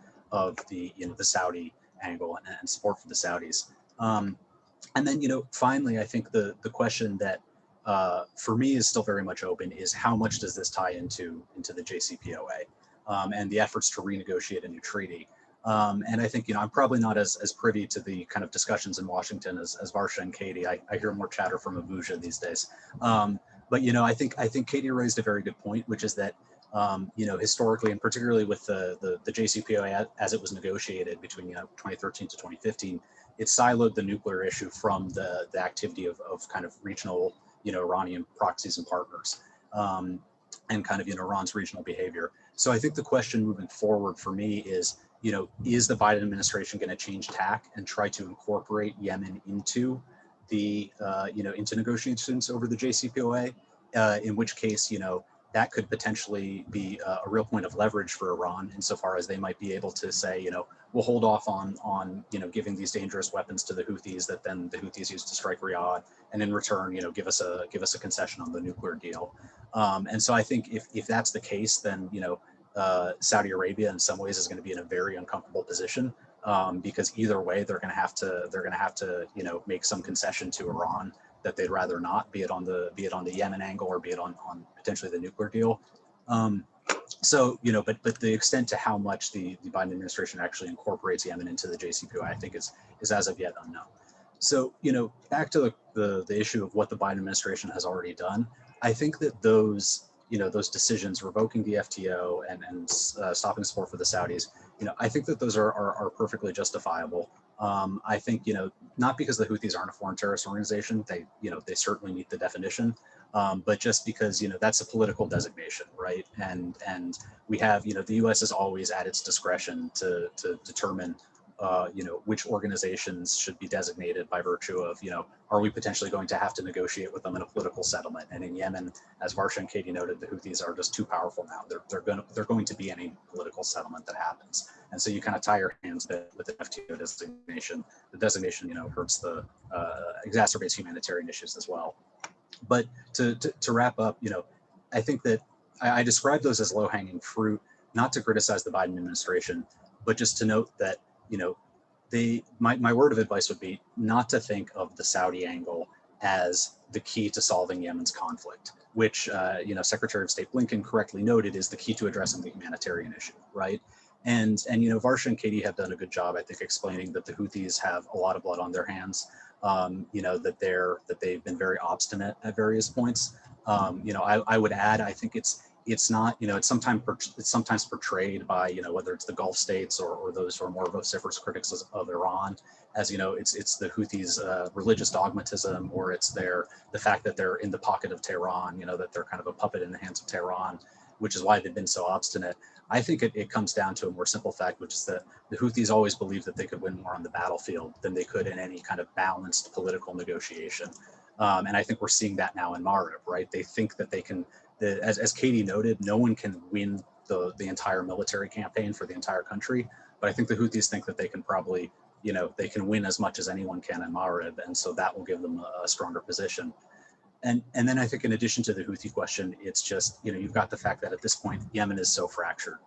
the, the Saudi angle and support for the Saudis. And then, finally, I think the question that for me is still very much open is how much does this tie into the JCPOA and the efforts to renegotiate a new treaty. And I think, I'm probably not as privy to the kind of discussions in Washington as Varsha and Katie. I hear more chatter from Abuja these days. But, I think Katie raised a very good point, which is that, historically, and particularly with the JCPOA as it was negotiated between, 2013 to 2015, it siloed the nuclear issue from the activity of kind of regional, Iranian proxies and partners, and kind of, Iran's regional behavior. So I think the question moving forward for me is, is the Biden administration going to change tack and try to incorporate Yemen into the, into negotiations over the JCPOA, in which case, that could potentially be a real point of leverage for Iran insofar as they might be able to say, we'll hold off on giving these dangerous weapons to the Houthis that then the Houthis use to strike Riyadh, and in return, give us a concession on the nuclear deal. And so I think if that's the case, then Saudi Arabia in some ways is going to be in a very uncomfortable position because either way they're going to have to make some concession to Iran that they'd rather not, be it on the Yemen angle or be it on potentially the nuclear deal. So, but the extent to how much the Biden administration actually incorporates Yemen into the JCPOA, I think is as of yet unknown. So, back to the issue of what the Biden administration has already done, I think that those decisions revoking the FTO and stopping support for the Saudis, I think that those are perfectly justifiable. I think, not because the Houthis aren't a foreign terrorist organization, they certainly meet the definition, but just because, that's a political designation, right? And we have, the US is always at its discretion to determine, which organizations should be designated by virtue of, are we potentially going to have to negotiate with them in a political settlement? And in Yemen, as Varsha and Katie noted, the Houthis are just too powerful now. They're going to be any political settlement that happens. And so you kind of tie your hands with the FTO designation. The designation, hurts exacerbates humanitarian issues as well. But to wrap up, I think that I describe those as low-hanging fruit, not to criticize the Biden administration, but just to note that, my word of advice would be not to think of the Saudi angle as the key to solving Yemen's conflict, which, Secretary of State Blinken correctly noted is the key to addressing the humanitarian issue, right? And Varsha and Katie have done a good job, I think, explaining that the Houthis have a lot of blood on their hands, that they've been very obstinate at various points. I would add, I think it's not, it's sometimes portrayed by, whether it's the Gulf states or those who are more vociferous critics of Iran as, it's the Houthis' religious dogmatism, or it's the fact that they're in the pocket of Tehran, that they're kind of a puppet in the hands of Tehran, which is why they've been so obstinate. I think it comes down to a more simple fact, which is that the Houthis always believed that they could win more on the battlefield than they could in any kind of balanced political negotiation. And I think we're seeing that now in Marib, right? They think that they can, as Katie noted, no one can win the entire military campaign for the entire country. But I think the Houthis think that they can probably they can win as much as anyone can in Ma'rib, and so that will give them a stronger position. And then I think in addition to the Houthi question, it's just, you've got the fact that at this point, Yemen is so fractured.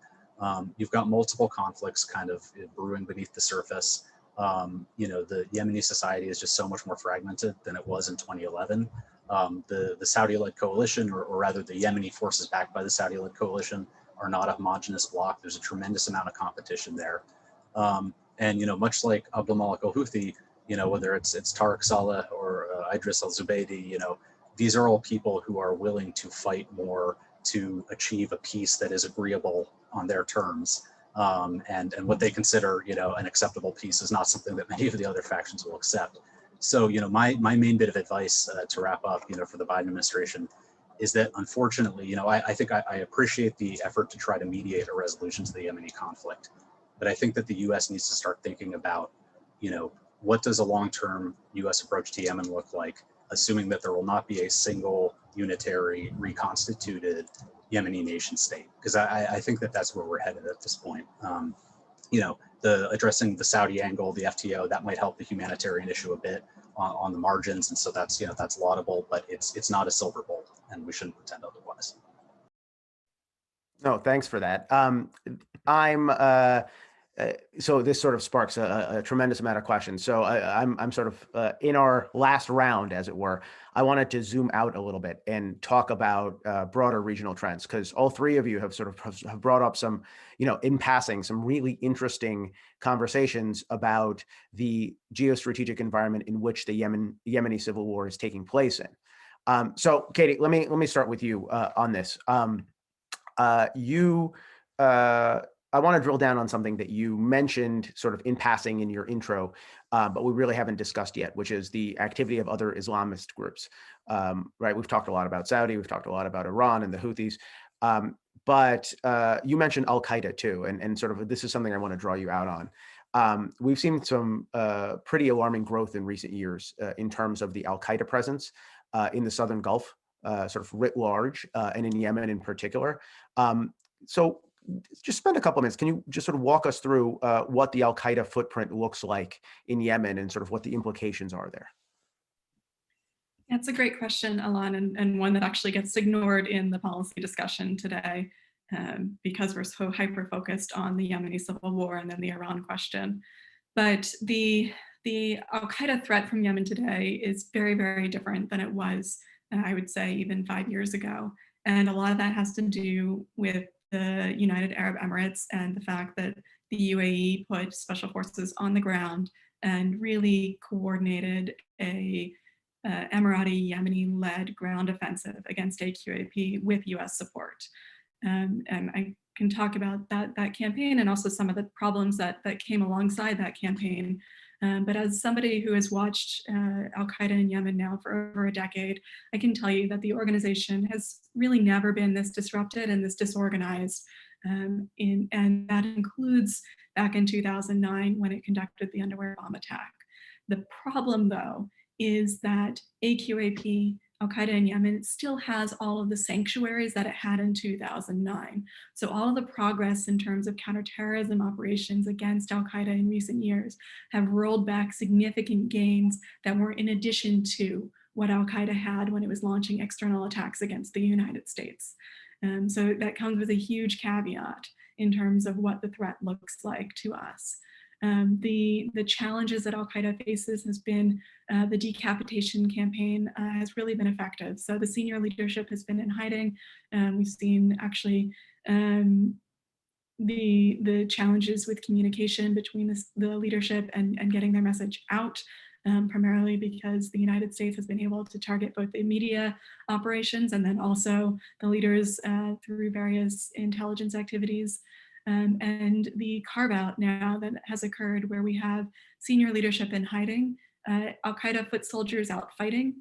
You've got multiple conflicts kind of brewing beneath the surface. The Yemeni society is just so much more fragmented than it was in 2011. The Saudi-led coalition, or rather the Yemeni forces backed by the Saudi-led coalition, are not a homogenous bloc. There's a tremendous amount of competition there. And much like Abdul Malik al-Houthi, whether it's Tariq Saleh or Idris al-Zubaydi, these are all people who are willing to fight more to achieve a peace that is agreeable on their terms. And what they consider, an acceptable peace is not something that many of the other factions will accept. So, my main bit of advice to wrap up, for the Biden administration is that, unfortunately, I think I appreciate the effort to try to mediate a resolution to the Yemeni conflict. But I think that the U.S. needs to start thinking about, what does a long-term U.S. approach to Yemen look like, assuming that there will not be a single unitary reconstituted Yemeni nation state, because I think that that's where we're headed at this point. The addressing the Saudi angle, the FTO, that might help the humanitarian issue a bit on the margins, and so that's that's laudable, but it's not a silver bullet, and we shouldn't pretend otherwise. No, thanks for that. So this sort of sparks a tremendous amount of questions. So I'm sort of in our last round, as it were. I wanted to zoom out a little bit and talk about broader regional trends, because all three of you have sort of have brought up some, in passing, some really interesting conversations about the geostrategic environment in which the Yemeni Civil War is taking place in. So Katie, let me start with you on this. I want to drill down on something that you mentioned sort of in passing in your intro, but we really haven't discussed yet, which is the activity of other Islamist groups, right? We've talked a lot about Saudi, we've talked a lot about Iran and the Houthis, but you mentioned Al-Qaeda too, and sort of this is something I want to draw you out on. We've seen some pretty alarming growth in recent years in terms of the Al-Qaeda presence in the Southern Gulf, sort of writ large, and in Yemen in particular. So just spend a couple of minutes. Can you just sort of walk us through what the Al-Qaeda footprint looks like in Yemen and sort of what the implications are there? That's a great question, Alan, and one that actually gets ignored in the policy discussion today because we're so hyper-focused on the Yemeni Civil War and then the Iran question. But the Al-Qaeda threat from Yemen today is very, very different than it was, I would say, even 5 years ago. And a lot of that has to do with the United Arab Emirates and the fact that the UAE put special forces on the ground and really coordinated a Emirati Yemeni-led ground offensive against AQAP with US support. And I can talk about that campaign and also some of the problems that came alongside that campaign. But as somebody who has watched Al-Qaeda in Yemen now for over a decade, I can tell you that the organization has really never been this disrupted and this disorganized. And that includes back in 2009 when it conducted the underwear bomb attack. The problem, though, is that AQAP, Al-Qaeda in Yemen, still has all of the sanctuaries that it had in 2009. So all of the progress in terms of counterterrorism operations against Al-Qaeda in recent years have rolled back significant gains that were in addition to what Al-Qaeda had when it was launching external attacks against the United States. So that comes with a huge caveat in terms of what the threat looks like to us. The challenges that Al-Qaeda faces has been the decapitation campaign has really been effective. So the senior leadership has been in hiding. We've seen actually the challenges with communication between the leadership and getting their message out, primarily because the United States has been able to target both the media operations and then also the leaders through various intelligence activities. And the carve out now that has occurred where we have senior leadership in hiding, Al-Qaeda foot soldiers out fighting.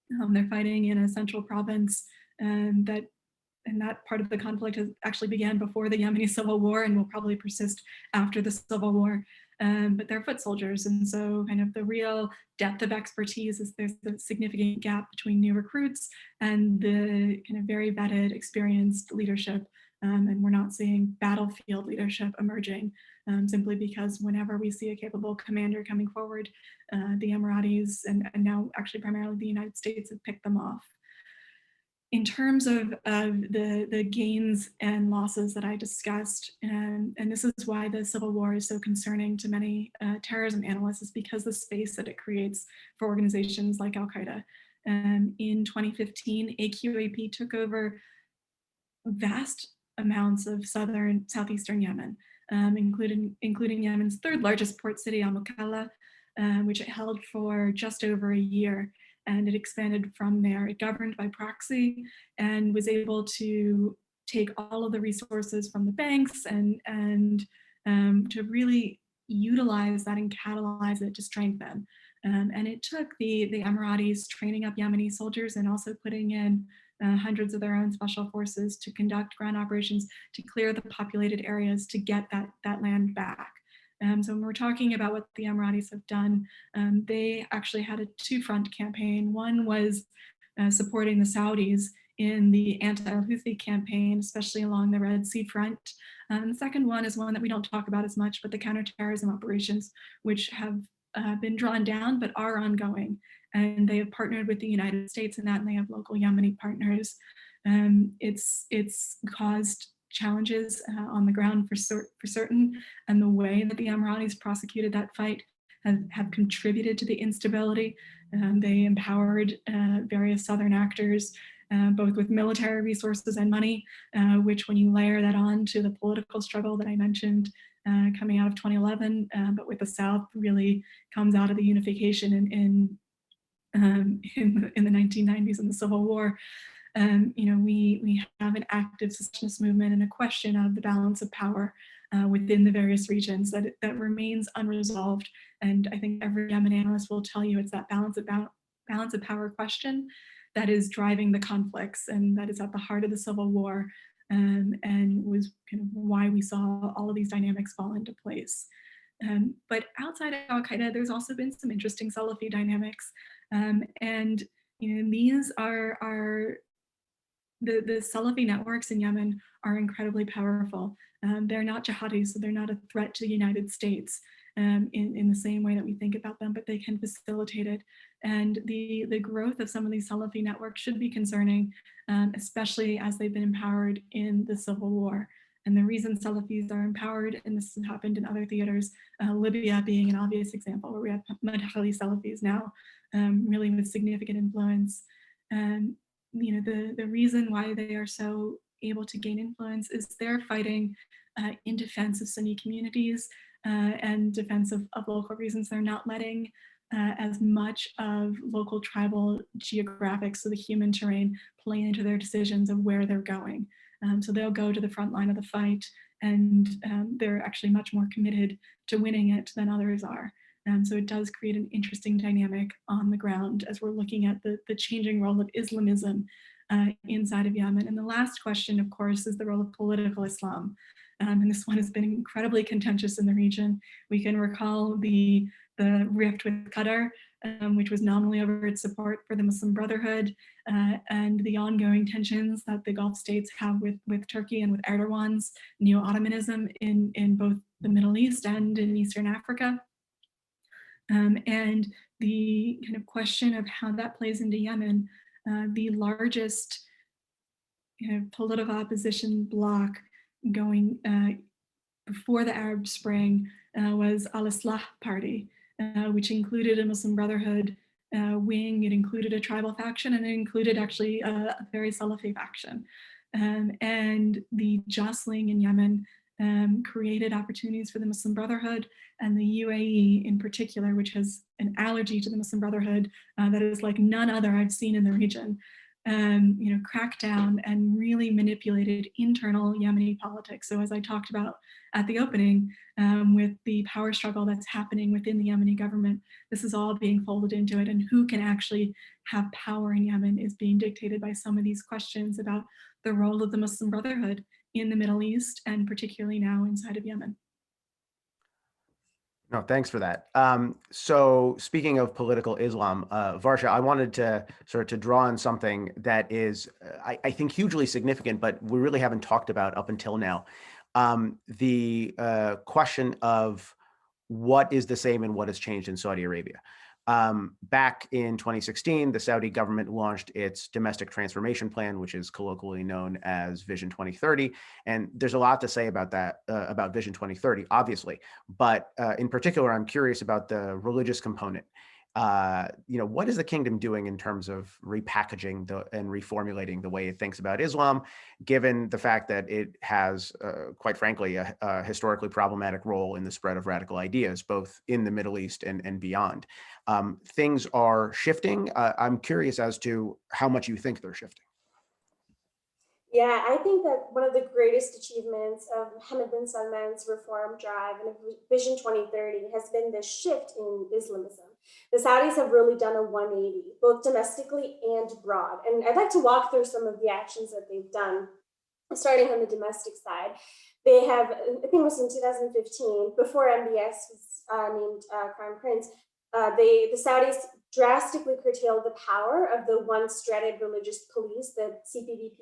They're fighting in a central province and that part of the conflict has actually began before the Yemeni Civil War and will probably persist after the Civil War. But they're foot soldiers. And so kind of the real depth of expertise is there's a significant gap between new recruits and the kind of very vetted, experienced leadership And we're not seeing battlefield leadership emerging simply because whenever we see a capable commander coming forward, the Emiratis and now actually primarily the United States have picked them off. In terms of the gains and losses that I discussed, and this is why the Civil War is so concerning to many terrorism analysts, is because the space that it creates for organizations like Al-Qaeda. In 2015, AQAP took over vast amounts of southeastern Yemen, including Yemen's third largest port city, Al-Mukalla, which it held for just over a year. And it expanded from there. It governed by proxy and was able to take all of the resources from the banks and to really utilize that and catalyze it to strengthen. And it took the Emiratis training up Yemeni soldiers and also putting in hundreds of their own special forces to conduct ground operations to clear the populated areas to get that land back. So when we're talking about what the Emiratis have done, they actually had a two-front campaign. One was supporting the Saudis in the anti-Houthi campaign, especially along the Red Sea front. And the second one is one that we don't talk about as much, but the counterterrorism operations, which have been drawn down but are ongoing. And they have partnered with the United States in that, and they have local Yemeni partners. It's caused challenges on the ground for certain, and the way that the Emiratis prosecuted that fight have contributed to the instability. They empowered various southern actors, both with military resources and money, which when you layer that on to the political struggle that I mentioned coming out of 2011, but with the South really comes out of the unification in the 1990s and the Civil War. We have an active secessionist movement and a question of the balance of power within the various regions that remains unresolved. And I think every Yemen analyst will tell you it's that balance of power question that is driving the conflicts, and that is at the heart of the Civil War, and was kind of why we saw all of these dynamics fall into place. But outside of Al-Qaeda, there's also been some interesting Salafi dynamics. And these are the Salafi networks in Yemen are incredibly powerful. They're not jihadis, so they're not a threat to the United States in the same way that we think about them, but they can facilitate it. And the growth of some of these Salafi networks should be concerning, especially as they've been empowered in the Civil War. And the reason Salafis are empowered, and this has happened in other theaters, Libya being an obvious example, where we have Madhali Salafis now, really with significant influence. The reason why they are so able to gain influence is they're fighting in defense of Sunni communities and defense of local reasons. They're not letting as much of local tribal geographics, so the human terrain, play into their decisions of where they're going. So they'll go to the front line of the fight, and they're actually much more committed to winning it than others are. So it does create an interesting dynamic on the ground as we're looking at the changing role of Islamism inside of Yemen. And the last question, of course, is the role of political Islam. And this one has been incredibly contentious in the region. We can recall the rift with Qatar, which was nominally over its support for the Muslim Brotherhood, and the ongoing tensions that the Gulf states have with Turkey and with Erdogan's neo-Ottomanism in both the Middle East and in Eastern Africa. And the kind of question of how that plays into Yemen, the largest political opposition bloc going before the Arab Spring was Al-Islah Party, which included a Muslim Brotherhood wing, it included a tribal faction, and it included actually a very Salafi faction. And the jostling in Yemen created opportunities for the Muslim Brotherhood and the UAE in particular, which has an allergy to the Muslim Brotherhood that is like none other I've seen in the region, cracked down and really manipulated internal Yemeni politics. So as I talked about at the opening, with the power struggle that's happening within the Yemeni government, this is all being folded into it, and who can actually have power in Yemen is being dictated by some of these questions about the role of the Muslim Brotherhood in the Middle East, and particularly now inside of Yemen. No, thanks for that. So speaking of political Islam, Varsha, I wanted to sort of to draw on something that is, I think, hugely significant, but we really haven't talked about up until now. The question of what is the same and what has changed in Saudi Arabia. Back in 2016, the Saudi government launched its domestic transformation plan, which is colloquially known as Vision 2030. And there's a lot to say about that, about Vision 2030, obviously. But in particular, I'm curious about the religious component. What is the kingdom doing in terms of repackaging and reformulating the way it thinks about Islam, given the fact that it has, quite frankly, a historically problematic role in the spread of radical ideas, both in the Middle East and beyond? Things are shifting. I'm curious as to how much you think they're shifting. Yeah, I think that one of the greatest achievements of Mohammed bin Salman's reform drive and Vision 2030 has been this shift in Islamism. The Saudis have really done a 180, both domestically and abroad. And I'd like to walk through some of the actions that they've done, starting on the domestic side. They have, I think it was in 2015, before MBS was named Crown Prince, the Saudis drastically curtailed the power of the once dreaded religious police, the CPVP,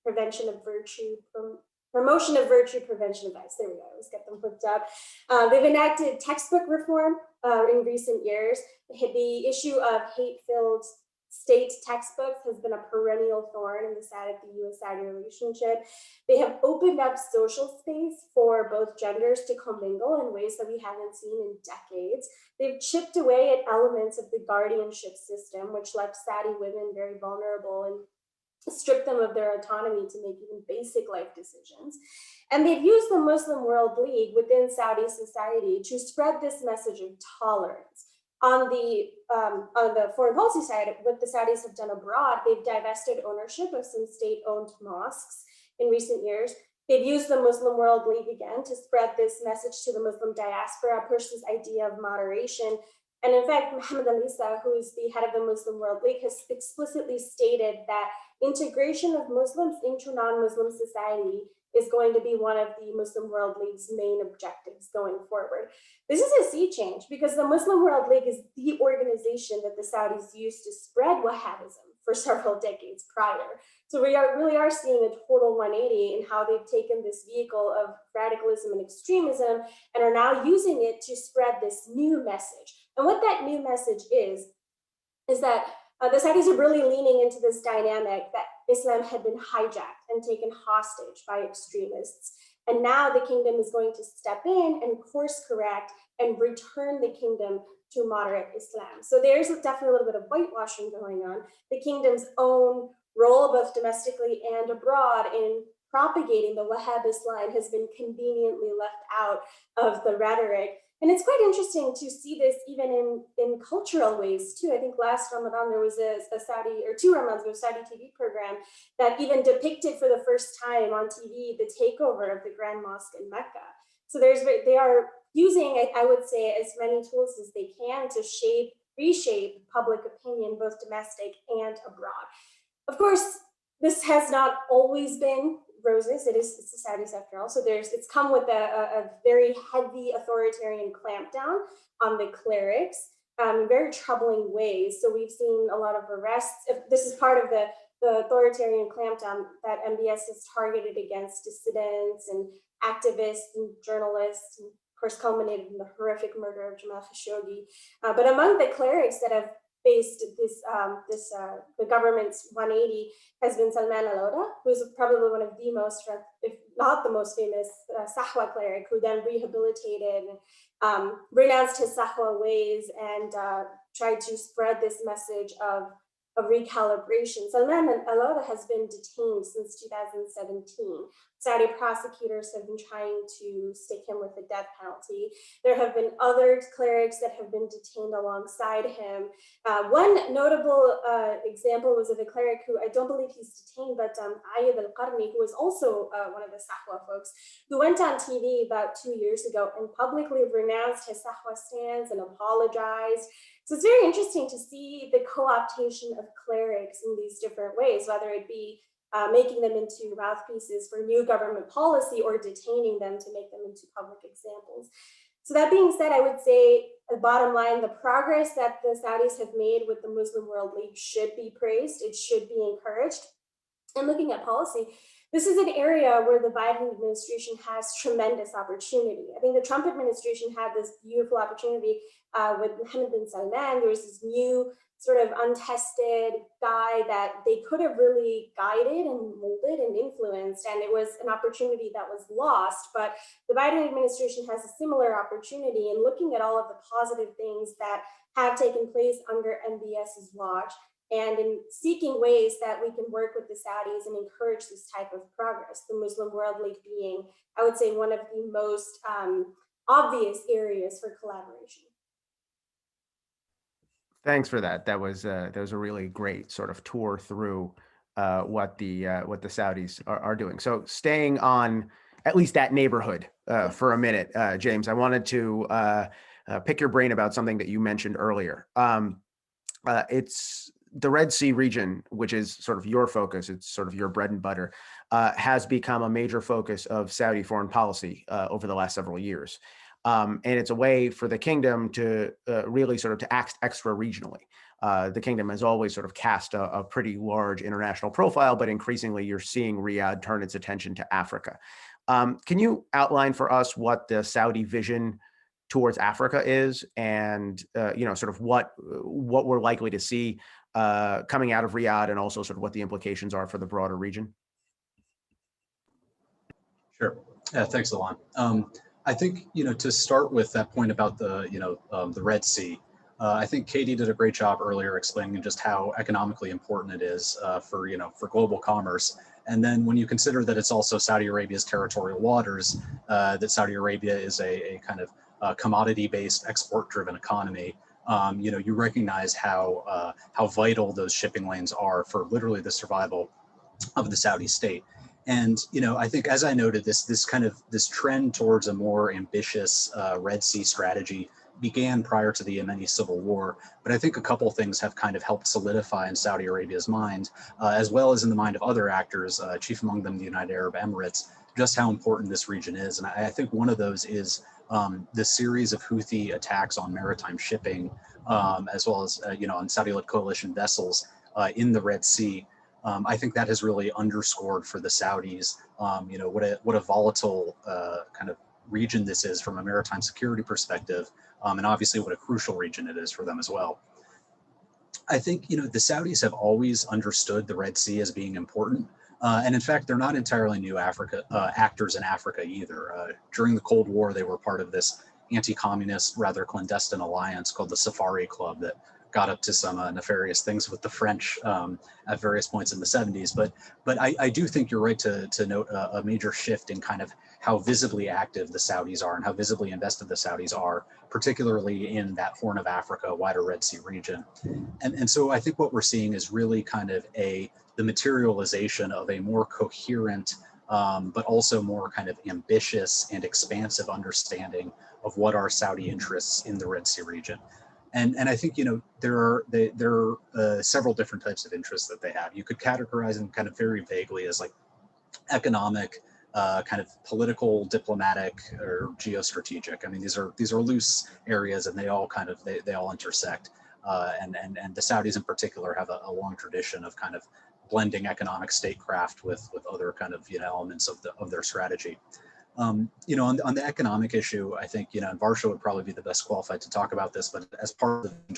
prevention of virtue, promotion of virtue, prevention of vice. There we go, let's get them hooked up. They've enacted textbook reform in recent years. The issue of hate-filled state textbooks has been a perennial thorn in the US-Saudi relationship. They have opened up social space for both genders to commingle in ways that we haven't seen in decades. They've chipped away at elements of the guardianship system, which left Saudi women very vulnerable and strip them of their autonomy to make even basic life decisions. And they've used the Muslim World League within Saudi society to spread this message of tolerance. On the foreign policy side, what the Saudis have done abroad, they've divested ownership of some state-owned mosques in recent years. They've used the Muslim World League again to spread this message to the Muslim diaspora, push this idea of moderation. And in fact, Mohammed Al-Isa, who is the head of the Muslim World League, has explicitly stated that integration of Muslims into non-Muslim society is going to be one of the Muslim World League's main objectives going forward. This is a sea change because the Muslim World League is the organization that the Saudis used to spread Wahhabism for several decades prior. So we really are seeing a total 180 in how they've taken this vehicle of radicalism and extremism and are now using it to spread this new message. And what that new message is that the Saudis are really leaning into this dynamic that Islam had been hijacked and taken hostage by extremists. And now the kingdom is going to step in and course correct and return the kingdom to moderate Islam. So there's definitely a little bit of whitewashing going on. The kingdom's own role, both domestically and abroad, in propagating the Wahhabist line has been conveniently left out of the rhetoric. And it's quite interesting to see this even in cultural ways too. I think last Ramadan there was a Saudi, or 2 Ramadans ago, Saudi TV program that even depicted for the first time on TV the takeover of the Grand Mosque in Mecca. So they are using, I would say, as many tools as they can to reshape public opinion, both domestic and abroad. Of course, this has not always been roses. It's the Saudis after all. So it's come with a very heavy authoritarian clampdown on the clerics in very troubling ways. So we've seen a lot of arrests. This is part of the authoritarian clampdown that MBS has targeted against dissidents and activists and journalists, and of course culminated in the horrific murder of Jamal Khashoggi. But among the clerics that have faced the government's 180 has been Salman al-Auda, who is probably one of the most, if not the most famous Sahwa cleric, who then rehabilitated, renounced his Sahwa ways and tried to spread this message of recalibration. Salman al-Auda has been detained since 2017. Saudi prosecutors have been trying to stick him with the death penalty. There have been other clerics that have been detained alongside him. One notable example was of a cleric who I don't believe he's detained, but Ayed al-Qarni, who was also one of the Sahwa folks, who went on TV about 2 years ago and publicly renounced his Sahwa stance and apologized. So it's very interesting to see the co-optation of clerics in these different ways, whether it be making them into mouthpieces for new government policy or detaining them to make them into public examples. So that being said, I would say the bottom line, the progress that the Saudis have made with the Muslim World League should be praised. It should be encouraged. And looking at policy, this is an area where the Biden administration has tremendous opportunity. I think the Trump administration had this beautiful opportunity with Mohammed bin Salman. There was this new sort of untested guy that they could have really guided and molded and influenced, and it was an opportunity that was lost. But the Biden administration has a similar opportunity in looking at all of the positive things that have taken place under MBS's watch, and in seeking ways that we can work with the Saudis and encourage this type of progress, the Muslim World League being, I would say, one of the most obvious areas for collaboration. Thanks for that. That was a really great sort of tour through what the Saudis are doing. So staying on at least that neighborhood for a minute, James, I wanted to pick your brain about something that you mentioned earlier. It's the Red Sea region, which is sort of your focus. It's sort of your bread and butter, has become a major focus of Saudi foreign policy over the last several years. And it's a way for the kingdom to really sort of to act extra regionally. The kingdom has always sort of cast a pretty large international profile, but increasingly you're seeing Riyadh turn its attention to Africa. Can you outline for us what the Saudi vision towards Africa is, and sort of what we're likely to see coming out of Riyadh, and also sort of what the implications are for the broader region? Sure. Yeah, thanks, Alon. I think, to start with that point about the Red Sea, I think Katie did a great job earlier explaining just how economically important it is for global commerce. And then when you consider that it's also Saudi Arabia's territorial waters, that Saudi Arabia is a kind of commodity-based, export-driven economy, you recognize how vital those shipping lanes are for literally the survival of the Saudi state. And I think, as I noted, this trend towards a more ambitious Red Sea strategy began prior to the Yemeni Civil War. But I think a couple of things have kind of helped solidify in Saudi Arabia's mind, as well as in the mind of other actors, chief among them the United Arab Emirates, just how important this region is. And I think one of those is the series of Houthi attacks on maritime shipping, as well as on Saudi-led coalition vessels in the Red Sea. I think that has really underscored for the Saudis, what a volatile kind of region this is from a maritime security perspective, and obviously what a crucial region it is for them as well. I think the Saudis have always understood the Red Sea as being important, and in fact, they're not entirely new actors in Africa either. During the Cold War, they were part of this anti-communist, rather clandestine alliance called the Safari Club that got up to some nefarious things with the French at various points in the 70s. But I do think you're right to note a major shift in kind of how visibly active the Saudis are and how visibly invested the Saudis are, particularly in that Horn of Africa, wider Red Sea region. And so I think what we're seeing is really kind of the materialization of a more coherent, but also more kind of ambitious and expansive understanding of what are Saudi interests in the Red Sea region. And I think, there are several different types of interests that they have. You could categorize them kind of very vaguely as like economic, kind of political, diplomatic, or geostrategic. I mean, these are loose areas, and they all kind of they all intersect. And the Saudis in particular have a long tradition of kind of blending economic statecraft with other kind of elements of their strategy. On the economic issue, I think, and Varsha would probably be the best qualified to talk about this, but as part of the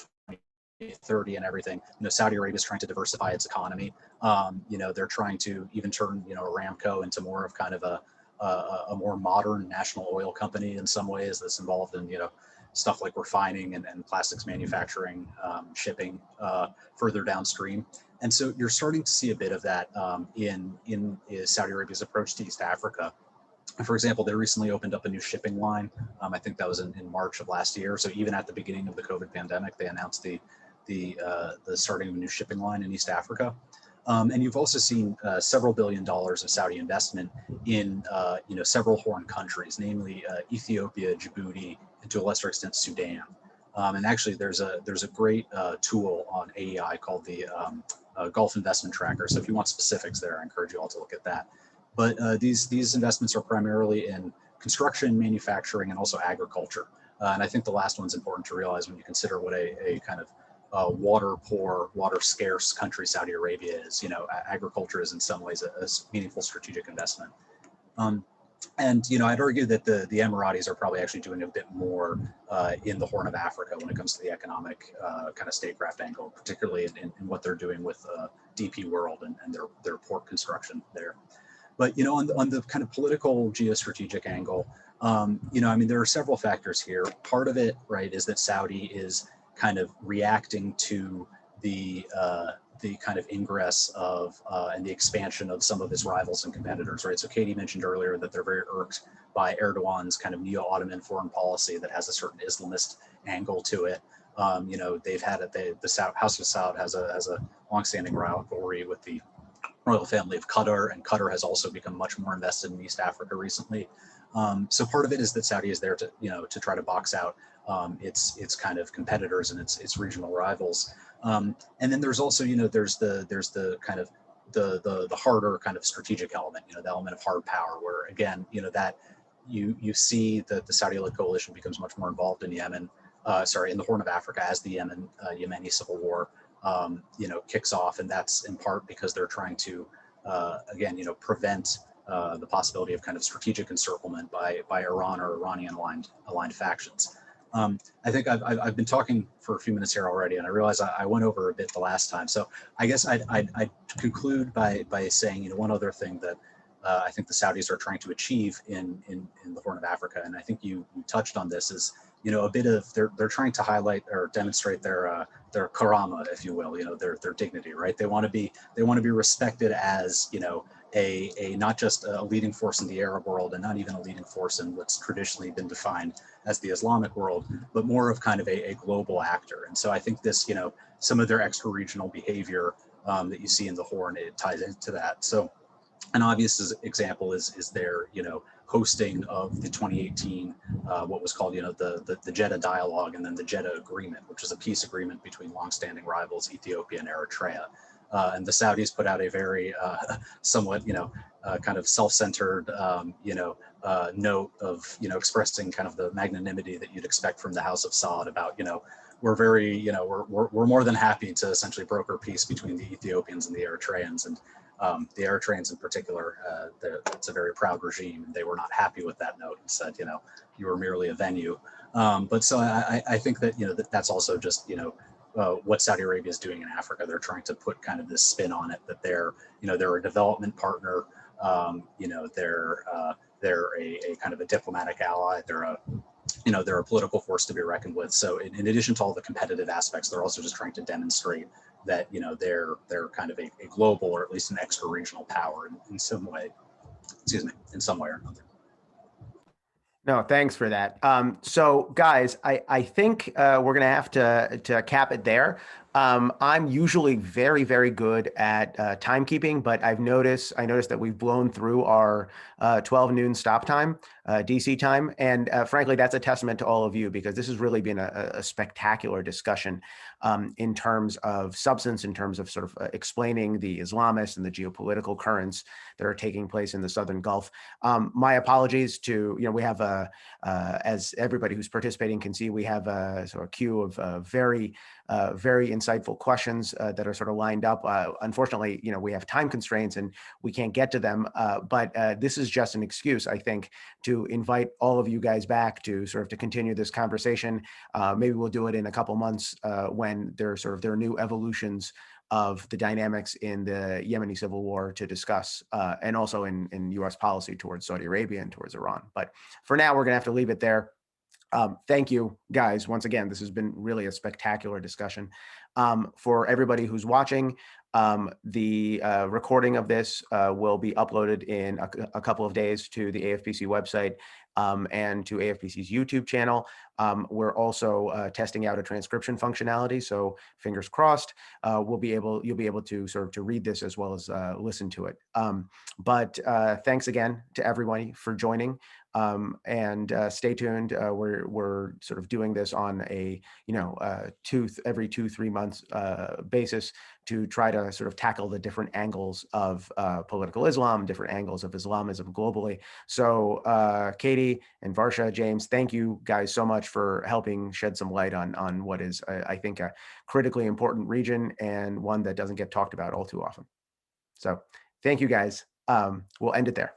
2030 and everything, Saudi Arabia is trying to diversify its economy. They're trying to even turn, Aramco into more of kind of a more modern national oil company in some ways that's involved in, stuff like refining and plastics manufacturing, shipping further downstream. And so you're starting to see a bit of that in Saudi Arabia's approach to East Africa. For example, they recently opened up a new shipping line. I think that was in March of last year. So even at the beginning of the COVID pandemic, they announced the starting of a new shipping line in East Africa. And you've also seen several $1 billion of Saudi investment in several Horn countries, namely Ethiopia, Djibouti, and to a lesser extent Sudan. And actually, there's a great tool on AEI called the Gulf Investment Tracker. So if you want specifics there, I encourage you all to look at that. But these investments are primarily in construction, manufacturing, and also agriculture. And I think the last one's important to realize when you consider what a kind of water poor, water scarce country Saudi Arabia is. You know, agriculture is in some ways a meaningful strategic investment. And you know, I'd argue that the Emiratis are probably actually doing a bit more in the Horn of Africa when it comes to the economic kind of statecraft angle, particularly in what they're doing with DP World and their port construction there. But you know, on the kind of political geostrategic angle, you know, I mean, there are several factors here. Part of it, right, is that Saudi is kind of reacting to the kind of ingress of and the expansion of some of his rivals and competitors, right? So Katie mentioned earlier that they're very irked by Erdogan's kind of neo-Ottoman foreign policy that has a certain Islamist angle to it. You know, they've had it. The House of Saud has a longstanding rivalry with the royal family of Qatar, and Qatar has also become much more invested in East Africa recently. So part of it is that Saudi is there to, you know, to try to box out its kind of competitors and its regional rivals. And then there's also, you know, there's the kind of the harder kind of strategic element, you know, the element of hard power, where again, you know, that you see that the Saudi-led coalition becomes much more involved in Yemen, in the Horn of Africa as the Yemeni Civil War, you know, kicks off, and that's in part because they're trying to, again, you know, prevent the possibility of kind of strategic encirclement by Iran or Iranian aligned factions. I think I've been talking for a few minutes here already, and I realize I went over a bit the last time. So I guess I'd conclude by saying, you know, one other thing that I think the Saudis are trying to achieve in the Horn of Africa, and I think you touched on this, is, you know, a bit of they're trying to highlight or demonstrate their karama, if you will, you know, their dignity, right? They want to be respected as, you know, a not just a leading force in the Arab world, and not even a leading force in what's traditionally been defined as the Islamic world, but more of kind of a global actor. And so I think this, you know, some of their extra-regional behavior that you see in the Horn, it ties into that. So an obvious example is their, you know, hosting of the 2018, what was called, you know, the Jedha Dialogue, and then the Jedha Agreement, which is a peace agreement between longstanding rivals Ethiopia and Eritrea. And the Saudis put out a very somewhat, you know, kind of self-centered, you know, note of, you know, expressing kind of the magnanimity that you'd expect from the House of Saud about, you know, we're very, you know, we're more than happy to essentially broker peace between the Ethiopians and the Eritreans. And the Eritreans in particular, it's a very proud regime. They were not happy with that note and said, you know, you were merely a venue. But so I think that, you know, that's also just, you know, what Saudi Arabia is doing in Africa. They're trying to put kind of this spin on it, that they're, you know, they're a development partner. You know, they're a kind of a diplomatic ally. They're a, you know, they're a political force to be reckoned with. So in addition to all the competitive aspects, they're also just trying to demonstrate that, you know, they're kind of a global, or at least an extra regional power in some way, in some way or another. No, thanks for that. So guys, I think we're going to have to cap it there. I'm usually very, very good at timekeeping, but I noticed that we've blown through our 12 noon stop time, DC time. And frankly, that's a testament to all of you, because this has really been a spectacular discussion in terms of substance, in terms of sort of explaining the Islamists and the geopolitical currents that are taking place in the Southern Gulf. My apologies to, you know, we have as everybody who's participating can see, we have a sort of queue of very insightful questions that are sort of lined up. Unfortunately, you know, we have time constraints and we can't get to them, but this is just an excuse, I think, to invite all of you guys back to sort of to continue this conversation. Maybe we'll do it in a couple months when there are new evolutions of the dynamics in the Yemeni Civil War to discuss, and also in US policy towards Saudi Arabia and towards Iran. But for now, we're gonna have to leave it there. Thank you, guys. Once again, this has been really a spectacular discussion. For everybody who's watching, the recording of this will be uploaded in a couple of days to the AFPC website and to AFPC's YouTube channel. We're also testing out a transcription functionality, so fingers crossed, you'll be able to sort of to read this as well as listen to it. But thanks again to everybody for joining. And stay tuned. We're sort of doing this on a every 2-3 months basis to try to sort of tackle the different angles of political Islam, different angles of Islamism globally. So Katie and Varsha, James, thank you guys so much for helping shed some light on what is, I think, a critically important region and one that doesn't get talked about all too often. So thank you guys. We'll end it there.